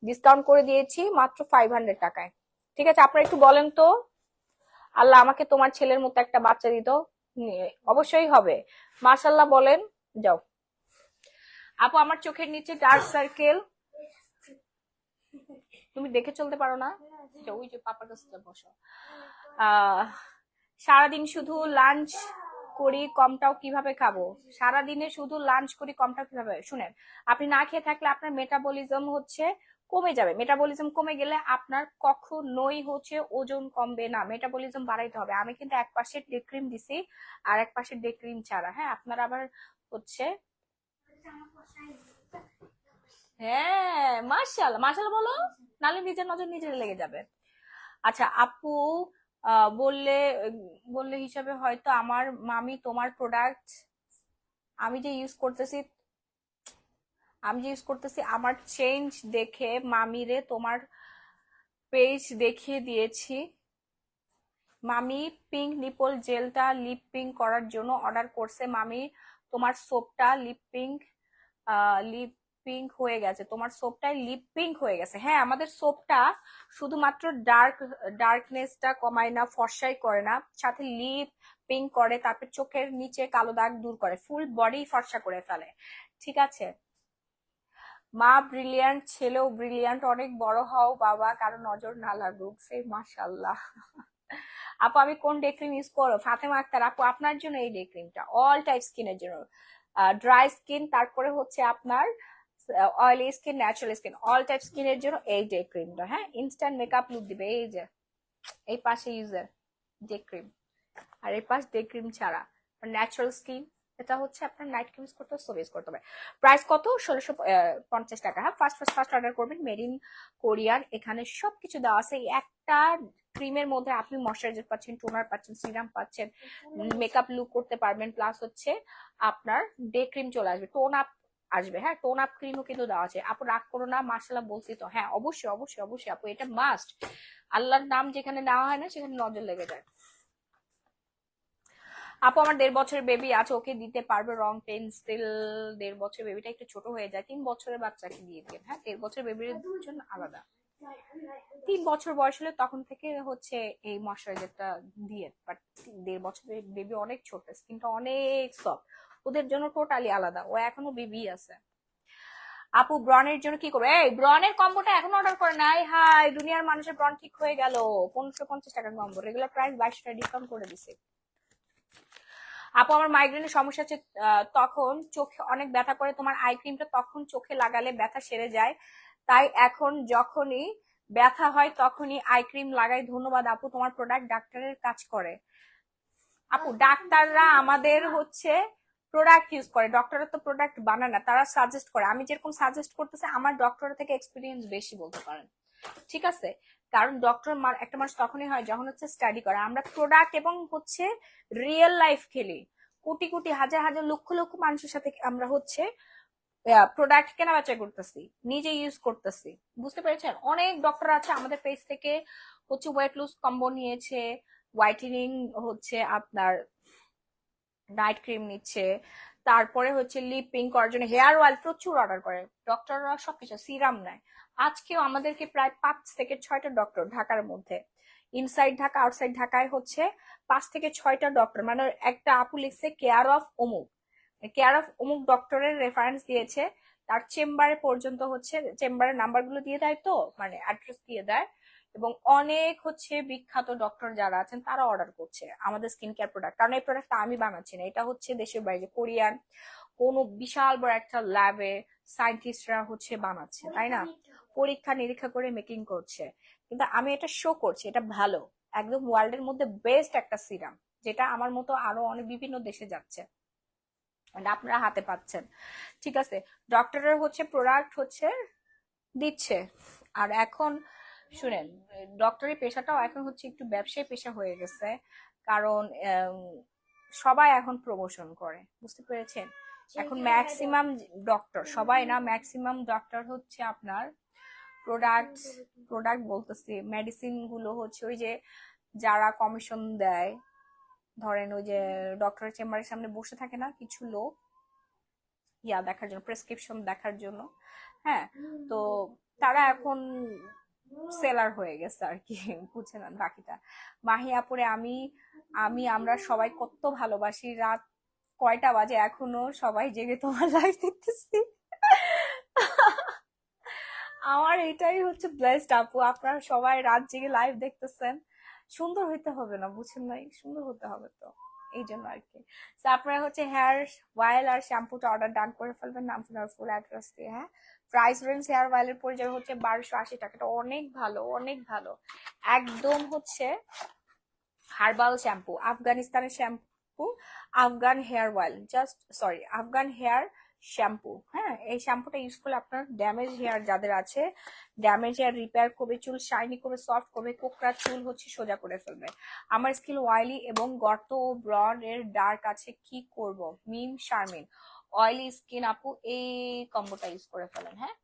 S1: ডিসকাউন্ট করে দিয়েছি মাত্র 500 টাকায়। ঠিক আছে, আপনারা একটু বলেন তো, আল্লাহ আমাকে তোমার ছেলের মতো একটা বাচ্চা দিত। অবশ্যই হবে, মাশাল্লাহ বলেন। যাও আপু, আমার চোখের নিচে ডার্ক সার্কেল, তুমি দেখে চলতে পারো না? আচ্ছা, ওই যে পাপার কাছে বসো। সারাদিন শুধু লাঞ্চ করি, কমটাও কিভাবে খাবো? সারাদিনে শুধু লাঞ্চ করি, কমটাও কিভাবে? শুনেন, আপনি না খেয়ে থাকলে আপনার মেটাবলিজম হচ্ছে কমে যাবে। মেটাবলিজম কমে গেলে আপনার কখনোই হচ্ছে ওজন কমবে না, মেটাবলিজম বাড়াইতে হবে। আমি কিন্তু এক পাশের ডে ক্রিম দিছি আর এক পাশের ডে ক্রিম ছাড়া। হ্যাঁ আপনারা আবার হচ্ছে, হ্যাঁ মাশাআল্লাহ মাশাআল্লাহ বলো, নাহলে নিজের নজর নিজের লেগে যাবে। আচ্ছা আপু, বললে বললে হিসাবে হয়তো আমার মামি তোমার প্রোডাক্ট আমি যে ইউজ করতেছি আমার চেঞ্জ দেখে মামিরে তোমার পেজ দেখিয়ে দিয়েছি। মামি পিঙ্ক নিপল জেলটা লিপ পিঙ্ক করার জন্য অর্ডার করছে। মামি তোমার সোপটা লিপ পিঙ্ক হয়ে গেছে, তোমার সোপটাই লিপ পিঙ্ক হয়ে গেছে। হ্যাঁ আমাদের সোপটা শুধুমাত্র ডার্কনেসটা কমায় না, ফর্সাই করে না, সাথে লিপ পিঙ্ক করে, তারপর চোখের নিচে কালো দাগ দূর করে, ফুল বডি ফর্সা করে ফেলে। ঠিক আছে, মা ব্রিলিয়ান্ট, ছেলেও ব্রিলিয়ান্ট, অনেক বড় হও বাবা, কারো নজর না লাগুক। সেই মাশাল্লাহ। আপু আমি কোন ডে ক্রিম ইউজ করো? ফাতেমা আক্তার আপু, আপনার জন্য এই ডে ক্রিমটা অল টাইপ স্কিনের জন্য, ড্রাই স্কিন, তারপরে হচ্ছে আপনার oily skin, natural skin, all type স্কিনের জন্য এই ডে ক্রিমটা। হ্যাঁ ইনস্ট্যান্ট মেকআপ লুক দিবে। এই যে এই পাশে ইউজার ডে ক্রিম, আর এই পাশ ডে ক্রিম ছাড়া ন্যাচারাল স্কিন। এটা হচ্ছে আপনার নাইট ক্রিম ইউজ করতে হবে, সোপ ইউজ করতে হবে। প্রাইস কত? 1650 টাকা। হ্যাঁ ফার্স্ট অর্ডার করবেন, মেড ইন কোরিয়ান। এখানে সবকিছু দেওয়া আছে। এই একটা ক্রিমের মধ্যে আপনি ময়শ্চারাইজার পাচ্ছেন, টোনার পাচ্ছেন, সিরাম পাচ্ছেন, মেকআপ লুক করতে পারবেন, প্লাস হচ্ছে আপনার ডে ক্রিম চলে আসবে, টোন আপ আসবে। হ্যাঁ টোন আপ ক্রিমও কিন্তু দেওয়া আছে। আপু রাগ করো না, মাশাআল্লাহ বলছি তো। হ্যাঁ অবশ্যই অবশ্যই অবশ্যই আপু, এটা মাস্ট। আল্লাহর নাম যেখানে নেওয়া হয় না সেখানে নজর লেগে যায়। আপু আমার 1.5 বছরের বেবি আছে, ওকে দিতে পারবে রং পেন্সিল? 1.5 বছরের বেবিটা একটু ছোট হয়ে যায়, 3 বছরের বাচ্চাকে দিয়ে দিন। হ্যাঁ 1.5 বছরের বেবির জন্য আলাদা। 3 বছর বয়স হলে তখন থেকে হচ্ছে এই ময়শ্চারাইজারটা দিয়ে, বাট 1.5 বছরের বেবি অনেক ছোট, স্কিনটা অনেক সফট, ওদের জন্য টোটালি আলাদা, ও এখনো বেবি আছে। আপু ব্রনের জন্য কি করবো? এই ব্রনের কম্বোটা এখন অর্ডার করে নাই, হাই দুনিয়ার মানুষের ব্রন ঠিক হয়ে গেল। 1550 টাকা কম্বো, রেগুলার প্রাইস 22 টাকা ডিসকাউন্ট করে দিছে। আপু আমার মাইগ্রেনের সমস্যা হচ্ছে, তখন চোখে অনেক ব্যথা করে, তোমার আই ক্রিমটা তখন চোখে লাগালে ব্যথা সেরে যায়, তাই এখন যখনই ব্যথা হয় তখনই আই ক্রিম লাগাই। ধন্যবাদ আপু, তোমার প্রোডাক্ট ডাক্তারের কাজ করে। আপু ডাক্তাররা আমাদের হচ্ছে প্রোডাক্ট ইউজ করে, ডক্টররা তো প্রোডাক্ট বানায় না, তারা সাজেস্ট করে। আমি যেরকম সাজেস্ট করতেছি, আমার ডক্টরের থেকে এক্সপিরিয়েন্স বেশি বলতে পারেন, ঠিক আছে? কারণ ডক্টর একটা মানুষ তখনই হয় যখন হচ্ছে স্টাডি করে। আমরা প্রোডাক্ট এবং হচ্ছে রিয়েল লাইফ খেলি, কোটি কোটি হাজার হাজার লক্ষ লক্ষ মানুষের সাথে আমরা হচ্ছে প্রোডাক্ট কেনা বেচা করতেছি, নিজে ইউজ করতেছি, বুঝতে পেরেছেন? অনেক ডক্টর আছে আমাদের পেজ থেকে হচ্ছে ওয়েট লুজ কম্বো নিয়েছে, হোয়াইটেনিং হচ্ছে আপনার নাইট ক্রিম নিচ্ছে, তারপরে হচ্ছে লিপ পিঙ্ক করার জন্য হেয়ার অয়েল প্রচুর অর্ডার করে ডক্টররা, সবকিছু সিরাম নেয়। আজকেও আমাদেরকে প্রায় 5 থেকে 6টা ডক্টর ঢাকার মধ্যে, ইনসাইড ঢাকা আউটসাইড ঢাকায় হচ্ছে 5 থেকে 6টা ডক্টর, মানে একটা আপু লিখছে কেয়ার অফ অমুক, কেয়ার অফ অমুক ডক্টরের রেফারেন্স দিয়েছে, তার চেম্বারে পর্যন্ত হচ্ছে চেম্বারের নাম্বারগুলো দিয়ে দেয়, তো মানে অ্যাড্রেস দিয়ে দেয়, এবং অনেক হচ্ছে বিখ্যাত ডক্টর যারা আছেন তারা অর্ডার করছে আমাদের স্কিন কেয়ার প্রোডাক্ট। কারণ এই প্রোডাক্টটা আমি বানাচ্ছি না, এটা হচ্ছে দেশের বাইরে কোরিয়ান কোন বিশাল বড় একটা ল্যাবে সায়েন্টিস্টরা হচ্ছে বানাচ্ছে, তাই না? পরীক্ষা নিরীক্ষা করে মেকিং করছে, কিন্তু আমি এটা শো করছি এটা ভালো, একদম ওয়ার্ল্ডের মধ্যে বেস্ট একটা সিরাম, যেটা আমার মতো আরো অনেক বিভিন্ন দেশে যাচ্ছে, আপনারা হাতে পাচ্ছেন, ঠিক আছে? ডক্টরের হচ্ছে প্রোডাক্ট হচ্ছে দিচ্ছে। আর এখন শুনেন, ডক্টরি পেশাটাও এখন হচ্ছে একটু ব্যবসায়ী পেশা হয়ে গেছে, কারণ সবাই এখন প্রমোশন করে, বুঝতে পেরেছেন? এখন ম্যাক্সিমাম ডক্টর, সবাই না, ম্যাক্সিমাম ডক্টর হচ্ছে আপনার প্রোডাক্ট প্রোডাক্ট বলতেছি, মেডিসিন গুলো হচ্ছে ওই যে যারা কমিশন দেয়, ধরেন ওই যে ডক্টরের চেম্বারের সামনে বসে থাকে না কিছু লোক দেখার জন্য, প্রেসক্রিপশন দেখার জন্য, হ্যাঁ, তো তারা এখন সেলার হয়ে গেছে আর কি, বুঝছেন বাকিটা। মাহি আপুরে আমি আমি আমরা সবাই কত ভালোবাসি, রাত কয়টা বাজে এখনো সবাই জেগে তোমার লাইভ দেখতেছি। আমার এটাই হচ্ছে ব্লেসড আপু, আপনারা সবাই রাত জেগে লাইভ দেখতেছেন। সুন্দর হইতে হবে না, বুঝছেন নাই, সুন্দর হতে হবে, তো এই জন্য আর কি। তো আপনারা হচ্ছে হেয়ার অয়েল আর শ্যাম্পুটা অর্ডার ডান করে ফেলবেন, নাম ফোন আর ফুল অ্যাড্রেস দিয়ে। হ্যাঁ, প্রাইস রেঞ্জ হেয়ার অয়েলের পরে যাবে হচ্ছে 1280 টাকা, এটা অনেক ভালো, অনেক ভালো, একদম হচ্ছে হার্বাল শ্যাম্পু, আফগানিস্তানের shampoo, Afghan hair oil, just sorry Afghan hair shampoo. হ্যাঁ, এই শ্যাম্পুটা ইউজ করলে আপনার ড্যামেজ হেয়ার যাদের আছে, ড্যামেজ হেয়ার রিপেয়ার করবে, চুল শাইনি করবে, সফট করবে, কোকড়া চুল হচ্ছে সোজা করে ফেলবে। আমার স্কিন অয়েলি এবং গর্ত ও ব্রণ এর ডার্ক আছে, কি করব? মিম শারমিন, অয়েলি স্কিন আপু এই কম্বোটা ইউজ করে ফেলেন। হ্যাঁ,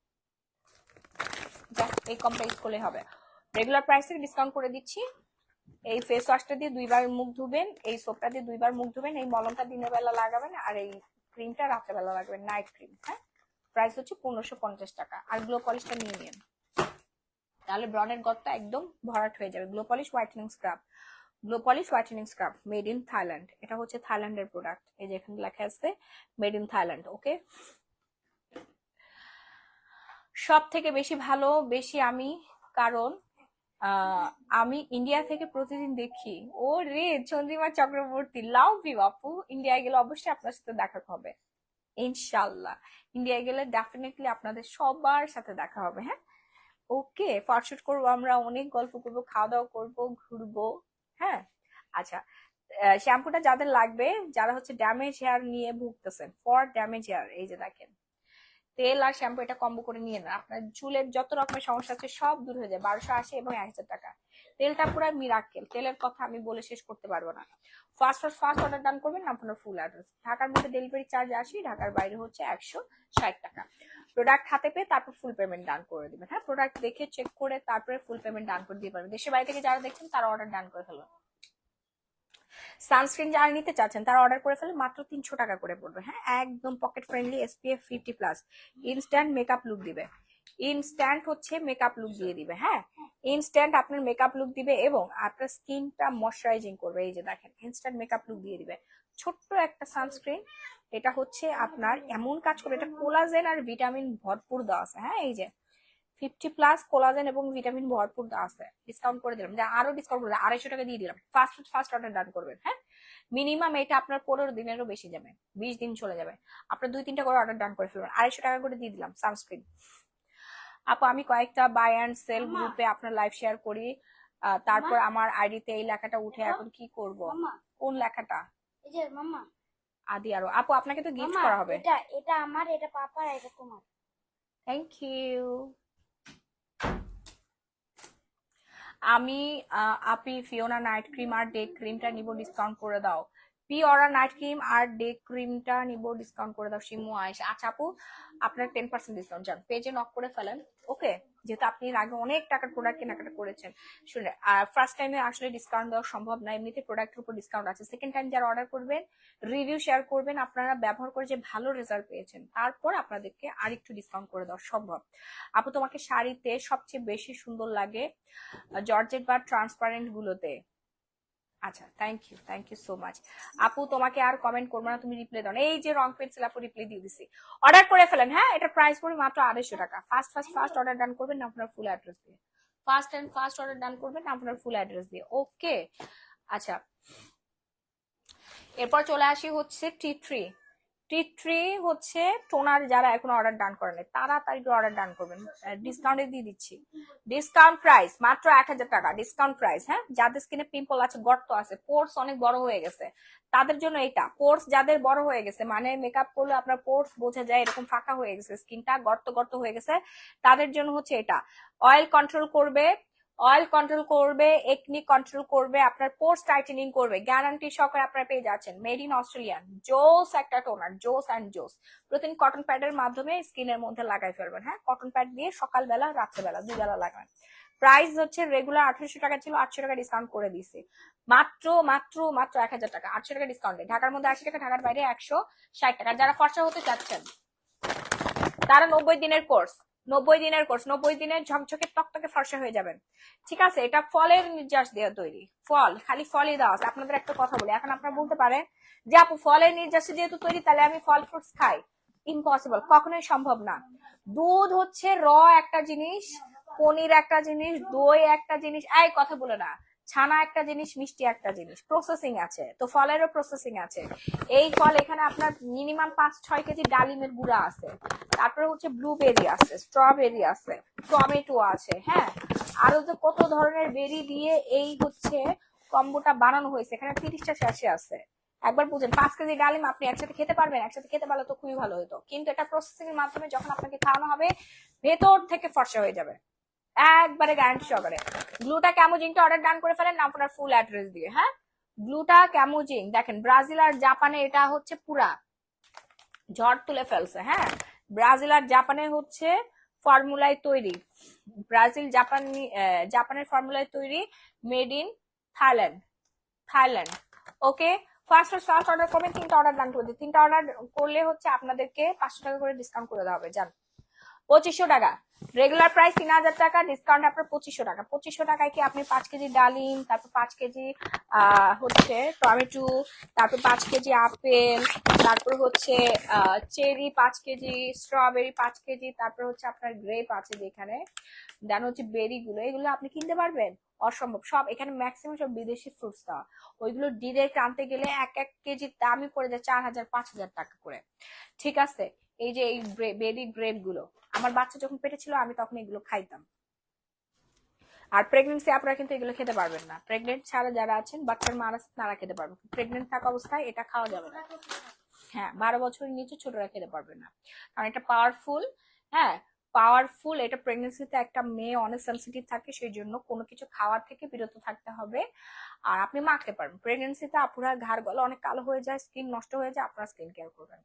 S1: জাস্ট এই কম্বোটা ইউজ করলে হবে। রেগুলার প্রাইস থেকে ডিসকাউন্ট করে দিচ্ছি। এই ফেস ওয়াশটা দিয়ে 2বার মুখ ধুবেন, এই সোপটা দিয়ে 2বার মুখ ধুবেন, এই মলমটা দিনের বেলা লাগাবেন, আর এই ক্রিমটা রাতের বেলা লাগাবেন, নাইট ক্রিম। হ্যাঁ, প্রাইস হচ্ছে 1550 টাকা। আর গ্লো পলিশটা নিয়ে নিন, তাহলে ব্রনের গর্তটা একদম ভরাট হয়ে যাবে। Glow polish whitening scrub, glow polish whitening scrub made in Thailand, এটা হচ্ছে থাইল্যান্ডের প্রোডাক্ট, এই যে এখানে লেখা আছে মেড ইন থাইল্যান্ড। ওকে, সব থেকে বেশি ভালো বেশি আমি, কারণ আমি ইন্ডিয়া থেকে প্রতিদিন দেখি। ও রে, চন্দ্রিমা চক্রবর্তী, লাভ ইউ আপু, ইন্ডিয়া গেলে অবশ্যই আপনার সাথে দেখা হবে ইনশাল্লাহ, ইন্ডিয়া গেলে ডেফিনেটলি আপনাদের সবার সাথে দেখা হবে। হ্যাঁ, ওকে, ফটোশুট করবো আমরা, অনেক গল্প করবো, খাওয়া দাওয়া করবো, ঘুরবো। হ্যাঁ, আচ্ছা, শ্যাম্পুটা যাদের লাগবে, যারা হচ্ছে ড্যামেজ হেয়ার নিয়ে ভুগতেছেন, ফর ড্যামেজ হেয়ার, এই যে দেখেন তেল আর শ্যাম্পু এটা কম্বো করে নিয়ে না, আপনার চুলের যত রকমের সমস্যা আছে সব দূর হয়ে যায়। 1280 এবং 1000 টাকা। তেলটা পুরো মিরাকেল, তেলের কথা আমি বলে শেষ করতে পারবো না। ফার্স্ট অর্ডার ডান করবেন, নাম ফোন ফুল অ্যাড্রেস। ঢাকার মধ্যে ডেলিভারি চার্জ 80, ঢাকার বাইরে হচ্ছে 160 টাকা। প্রোডাক্ট হাতে পেয়ে তারপর ফুল পেমেন্ট ডান করে দিবেন। হ্যাঁ, প্রোডাক্ট দেখে চেক করে তারপরে ফুল পেমেন্ট ডান করে দিয়ে পারবেন। দেশের বাইরে থেকে যারা দেখছেন তারা অর্ডার ডান করে ফেলবেন। সানস্ক্রিন যারা নিতে চাচ্ছেন তারা অর্ডার করে ফেলে, মাত্র 300 টাকা করে পড়বে। হ্যাঁ, একদম pocket friendly, SPF 50+, instant makeup look দিবে। ইনস্ট্যান্ট হচ্ছে মেকআপ লুক দিয়ে দিবে। হ্যাঁ, ইনস্ট্যান্ট আপনার মেকআপ লুক দিবে এবং আপনার স্কিনটা ময়শ্চারাইজিং করবে। এই যে দেখেন, ইনস্ট্যান্ট মেকআপ লুক দিয়ে দিবে। ছোট্ট একটা সানস্ক্রিন, এটা হচ্ছে আপনার এমন কাজ করে, এটা কোলাজেন আর ভিটামিন ভরপুর দেওয়া আছে। হ্যাঁ, এই যে 50+ কোলাজেন এবং ভিটামিন ভরপুর দেওয়া আছে। ডিসকাউন্ট করে দিলাম, আরো ডিসকাউন্ট করে 250 টাকা দিয়ে দিলাম। ফার্স্ট অর্ডার ডান করবেন। হ্যাঁ, মিনিমাম এটা আপনার 15 দিনেরও বেশি যাবে, 20 দিন চলে যাবে। আপনার 2-3টা করে অর্ডার ডান করে ফেলবেন। 250 টাকা করে দিয়ে দিলাম সানস্ক্রিন। আপু আমি কয়েকটা বাই অ্যান্ড সেল গ্রুপে আপনার লাইভ শেয়ার করি, তারপর আমার আইডিতে এই লেখাটা উঠে, এখন কি করব? কোন লেখাটা?
S3: এই যে মাম্মা,
S1: আদি আরো। আপু আপনাকে তো গিফট
S3: মাম্মা,
S1: করা হবে।
S3: এটা এটা আমার, এটা পাপার, এটা তোমার।
S1: Thank you. আমি আপি ফিওনা নাইট ক্রিম আর ডে ক্রিমটা নিব, ডিসকাউন্ট করে দাও। পিওরা নাইট ক্রিম আর ডে ক্রিমটা নিব, ডিসকাউন্ট করে দাও। শিমু আয়েশা, আচ্ছা আপু আপনার 10% ডিসকাউন্ট যান, পেজে নক করে ফেলেন। ওকে, যেহেতু আপনি এর আগে অনেক টাকার প্রোডাক্ট কেনাকাটা করেছেন। শুনে ফার্স্ট টাইমে আসলে ডিসকাউন্ট দেওয়া সম্ভব না, এমনিতে প্রোডাক্টের উপর ডিসকাউন্ট আছে। সেকেন্ড টাইম যারা অর্ডার করবেন, রিভিউ শেয়ার করবেন, আপনারা ব্যবহার করে যে ভালো রেজাল্ট পেয়েছেন, তারপর আপনাদেরকে আরেকটু ডিসকাউন্ট করে দেওয়া সম্ভব। আপু তোমাকে শাড়িতে সবচেয়ে বেশি সুন্দর লাগে জর্জেট বা ট্রান্সপারেন্ট গুলোতে। আচ্ছা, থ্যাংক ইউ সো মাচ। আপু তোমাকে আর কমেন্ট করবো না, তুমি রিপ্লাই দাও না। এই যে রং পেন্সিল আপু রিপ্লাই দিয়ে দিছি, অর্ডার করে ফেলেন। হ্যাঁ, এটা প্রাইস পড়বে মাত্র 250 টাকা। ফার্স্ট অর্ডার ডান করবেন না আপনার ফুল অ্যাড্রেস দিয়ে। ফার্স্ট অর্ডার ডান করবেন না আপনার ফুল অ্যাড্রেস দিয়ে। ওকে, আচ্ছা এরপর চলে আসি হচ্ছে টি3 হচ্ছে টোনার। যারা এখন অর্ডার ডান করেন তাড়াতাড়ি অর্ডার ডান করবেন, ডিসকাউন্টে দিয়ে দিচ্ছি। ডিসকাউন্ট প্রাইস মাত্র 1000 টাকা, ডিসকাউন্ট প্রাইস। হ্যাঁ, যাদের স্কিনে পিম্পল আছে, গর্ত আছে, পোর্স অনেক বড় হয়ে গেছে, তাদের জন্য এটা। পোর্স যাদের বড় হয়ে গেছে, মানে মেকআপ করলে আপনার পোর্স বোঝা যায় এরকম ফাঁকা হয়ে গেছে, স্কিনটা গর্ত গর্ত হয়ে গেছে, তাদের জন্য হচ্ছে এটা। অয়েল কন্ট্রোল করবে, একনি কন্ট্রোল করবে, আপনার পোর্স টাইটেনিং করবে, গ্যারান্টি সহকারে আপনারা পেয়ে যাচ্ছেন। মেড ইন অস্ট্রেলিয়ান জোস একটা টোনার, জোস অ্যান্ড জোস। প্রতিদিন কটন প্যাডের মাধ্যমে স্কিনের মধ্যে লাগাই ফেলবেন। হ্যাঁ, কটন প্যাড দিয়ে সকালবেলা রাত্রেবেলা 2 বেলা লাগাবেন। প্রাইস হচ্ছে রেগুলার 1800 টাকা ছিল, 800 টাকা ডিসকাউন্ট করে দিছি। মাত্র 1000 টাকা, 800 টাকা ডিসকাউন্টে। ঢাকার মধ্যে 80 টাকা, ঢাকার বাইরে 160 টাকা। যারা ফর্সা হতে চাচ্ছেন তারা 90 দিনের কোর্স, 90 দিনের ঝকঝকে টকটকে ফর্সা হয়ে যাবেন। ঠিক আছে, এটা ফলের নির্যাস দেওয়া তৈরি, ফল খালি ফলই দেওয়া আছে। আপনাদের একটা কথা বলি, এখন আপনারা বলতে পারেন যে আপু ফলের নির্যাসে যেহেতু তৈরি, তাহলে আমি ফল ফ্রুটস খাই। ইম্পসিবল, কখনোই সম্ভব না। দুধ হচ্ছে র একটা জিনিস, পনির একটা জিনিস, দই একটা জিনিস, এই কথা বলে না, ছানা একটা জিনিস, মিষ্টি একটা জিনিস, প্রসেসিং আছে, তো ফলেরও প্রসেসিং আছে। এই ফল এখানে আপনার মিনিমাম 5-6 কেজি ডালিমের গুঁড়া আছে, তারপরে হচ্ছে ব্লুবেরি আছে, স্ট্রবেরি আছে, টমেটো আছে। হ্যাঁ, আরো তো কত ধরনের বেরি দিয়ে এই হচ্ছে কম্বোটা বানানো হয়েছে, এখানে 30টা স্যাশে আছে। একবার বুঝেন, 5 কেজি ডালিম আপনি একসাথে খেতে পারবেন, একসাথে খেতে পারলে তো খুবই ভালো হতো, কিন্তু এটা প্রসেসিং এর মাধ্যমে যখন আপনাকে খাওয়ানো হবে, ভেতর থেকে ফর্সা হয়ে যাবে একবারে গ্যারান্টি সহকারে। গ্লুটা ক্যামোজিংটা অর্ডার ডান করে ফেলেন আপনার ফুল অ্যাড্রেস দিয়ে। হ্যাঁ, গ্লুটা ক্যামোজিং দেখেন, ব্রাজিল আর জাপানে এটা হচ্ছে পুরা ঝড় তুলে ফেলছে। হ্যাঁ, ব্রাজিল আর জাপানে হচ্ছে ফর্মুলায় তৈরি, জাপানের ফর্মুলায় তৈরি, made in Thailand. Okay, first order করবেন, 3টা অর্ডার ডান করে দিই। 3টা অর্ডার করলে হচ্ছে আপনাদেরকে 500 টাকা করে ডিসকাউন্ট করে দেওয়া হবে। জান 2500 টাকা, রেগুলার প্রাইস 3000 টাকা, ডিসকাউন্ট আপনার 2500 টাকা। 2500 টাকায় কি আপনি 5 কেজি ডালিম, তারপর 5 কেজি হচ্ছে টমেটো, তারপর 5 কেজি আপেল, তারপর হচ্ছে চেরি 5 কেজি, স্ট্রবেরি 5 কেজি, তারপর হচ্ছে আপনার গ্রেপ আছে যেখানে, দেন হচ্ছে বেরি গুলো, এগুলো আপনি কিনতে পারবেন? অসম্ভব। সব এখানে ম্যাক্সিমাম সব বিদেশি ফ্রুটস দেওয়া, ওইগুলো ডিরেক্ট আনতে গেলে এক কেজির দামই পড়ে যায় 4000-5000 টাকা করে। ঠিক আছে, এই যে এই বেরি গ্রেপ গুলো, আমার বাচ্চা যখন পেটে ছিল আমি তখন এগুলো খাইতাম। আর প্রেগনেন্সি আপনারা কিন্তু এগুলো খেতে পারবেন না, প্রেগনেন্ট ছাড়া যারা আছেন, বাচ্চার মারা তারা খেতে পারবেন, প্রেগনেন্ট থাকা অবস্থায় এটা খাওয়া যাবে না। হ্যাঁ, 12 বছরের নিচে ছোটরা খেতে পারবে না, কারণ এটা পাওয়ারফুল। হ্যাঁ, পাওয়ারফুল, এটা প্রেগনেন্সিতে একটা মেয়ে অনেক সেন্সিটিভ থাকে, সেই জন্য কোনো কিছু খাওয়ার থেকে বিরত থাকতে হবে। আর আপনি মাখতে পারবেন, প্রেগনেন্সিতে আপুরা ঘাড় গলা অনেক কালো হয়ে যায়, স্কিন নষ্ট হয়ে যায়, আপনারা স্কিন কেয়ার করবেন।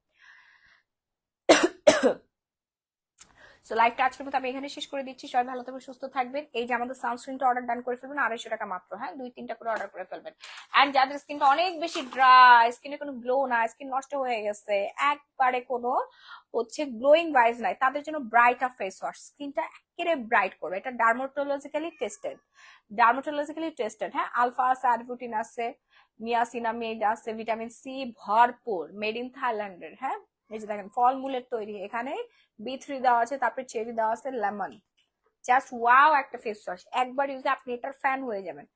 S1: সো লাইভটা আজকের মতো আমি এখানে শেষ করে দিচ্ছি। সবাই ভালো থাকবেন, সুস্থ থাকবেন। এই যে আমাদের সানস্ক্রিনটা অর্ডার ডান করে ফেলবেন, 250 টাকা মাত্র। হ্যাঁ, 2-3টা করে অর্ডার করে ফেলবেন। এন্ড যাদের স্কিনটা অনেক বেশি ড্রাই, স্কিনে কোনো গ্লো না, স্কিন নষ্ট হয়ে গেছে, একবারে কোনো হচ্ছে গ্লোয়িং ভাইবস নাই, তাদের জন্য ব্রাইট আপ ফেস ওয়াশ, স্কিনটা একেবারে ব্রাইট করবে। এটা ডার্মাটোলজিক্যালি টেস্টেড। হ্যাঁ, আলফা আছে, আরবুটিন আছে, নিয়াসিনামিড আছে, ভিটামিন সি ভরপুর, মেড ইন থাইল্যান্ডের। হ্যাঁ, এই যে দেখেন ফলমূলের তৈরি, এখানে B3 দেওয়া আছে, তারপরে চেরি দেওয়া আছে, লেমন। জাস্ট ওয়াও একটা ফেস ওয়াশ, একবার ইউজে আপনি এটার ফ্যান হয়ে যাবেন।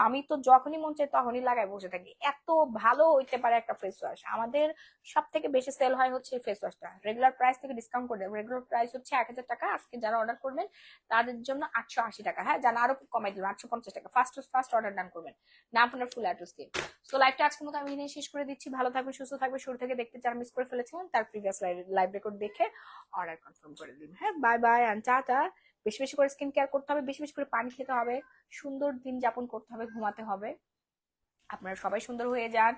S1: আমি তো যখনই মন চাই তখনই লাগাই বসে থাকি, এত ভালো হইতে পারে একটা ফেস ওয়াশ। আমাদের সব থেকে বেশি সেল হয় হচ্ছে এই ফেস ওয়াশটা। রেগুলার প্রাইস থেকে ডিসকাউন্ট করে দেবো, রেগুলার প্রাইস হচ্ছে 1000 টাকা, আজকে যারা অর্ডার করবেন তাদের জন্য 880 টাকা। হ্যাঁ, যারা আরো কমাই দিবেন 850 টাকা, ফার্স্ট অর্ডার ডান করবেন, না আপনার ফুল অ্যাড্রেস দিয়ে। সো লাইভটা আজকের মতো আমি এখানে শেষ করে দিচ্ছি। ভালো থাকবেন, সুস্থ থাকবেন। শুরু থেকে দেখতে যারা মিস করে ফেলেছিলেন তার প্রিভিয়াস লাইভ রেকর্ড দেখে অর্ডার কনফার্ম করে দিন। হ্যাঁ, বাই বাই অ্যান্ড টাটা। বেশি বেশি করে স্কিন কেয়ার করতে হবে, বেশি বেশি করে পানি খেতে হবে, সুন্দর দিন যাপন করতে হবে, ঘুমাতে হবে। আপনারা সবাই সুন্দর হয়ে যান,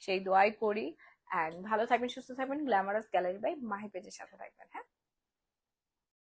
S1: সেই দোয়াই করি। অ্যান্ড ভালো থাকবেন, সুস্থ থাকবেন। গ্ল্যামারাস গ্যালারি বাই মাহি পেজের সাথে থাকবেন। হ্যাঁ।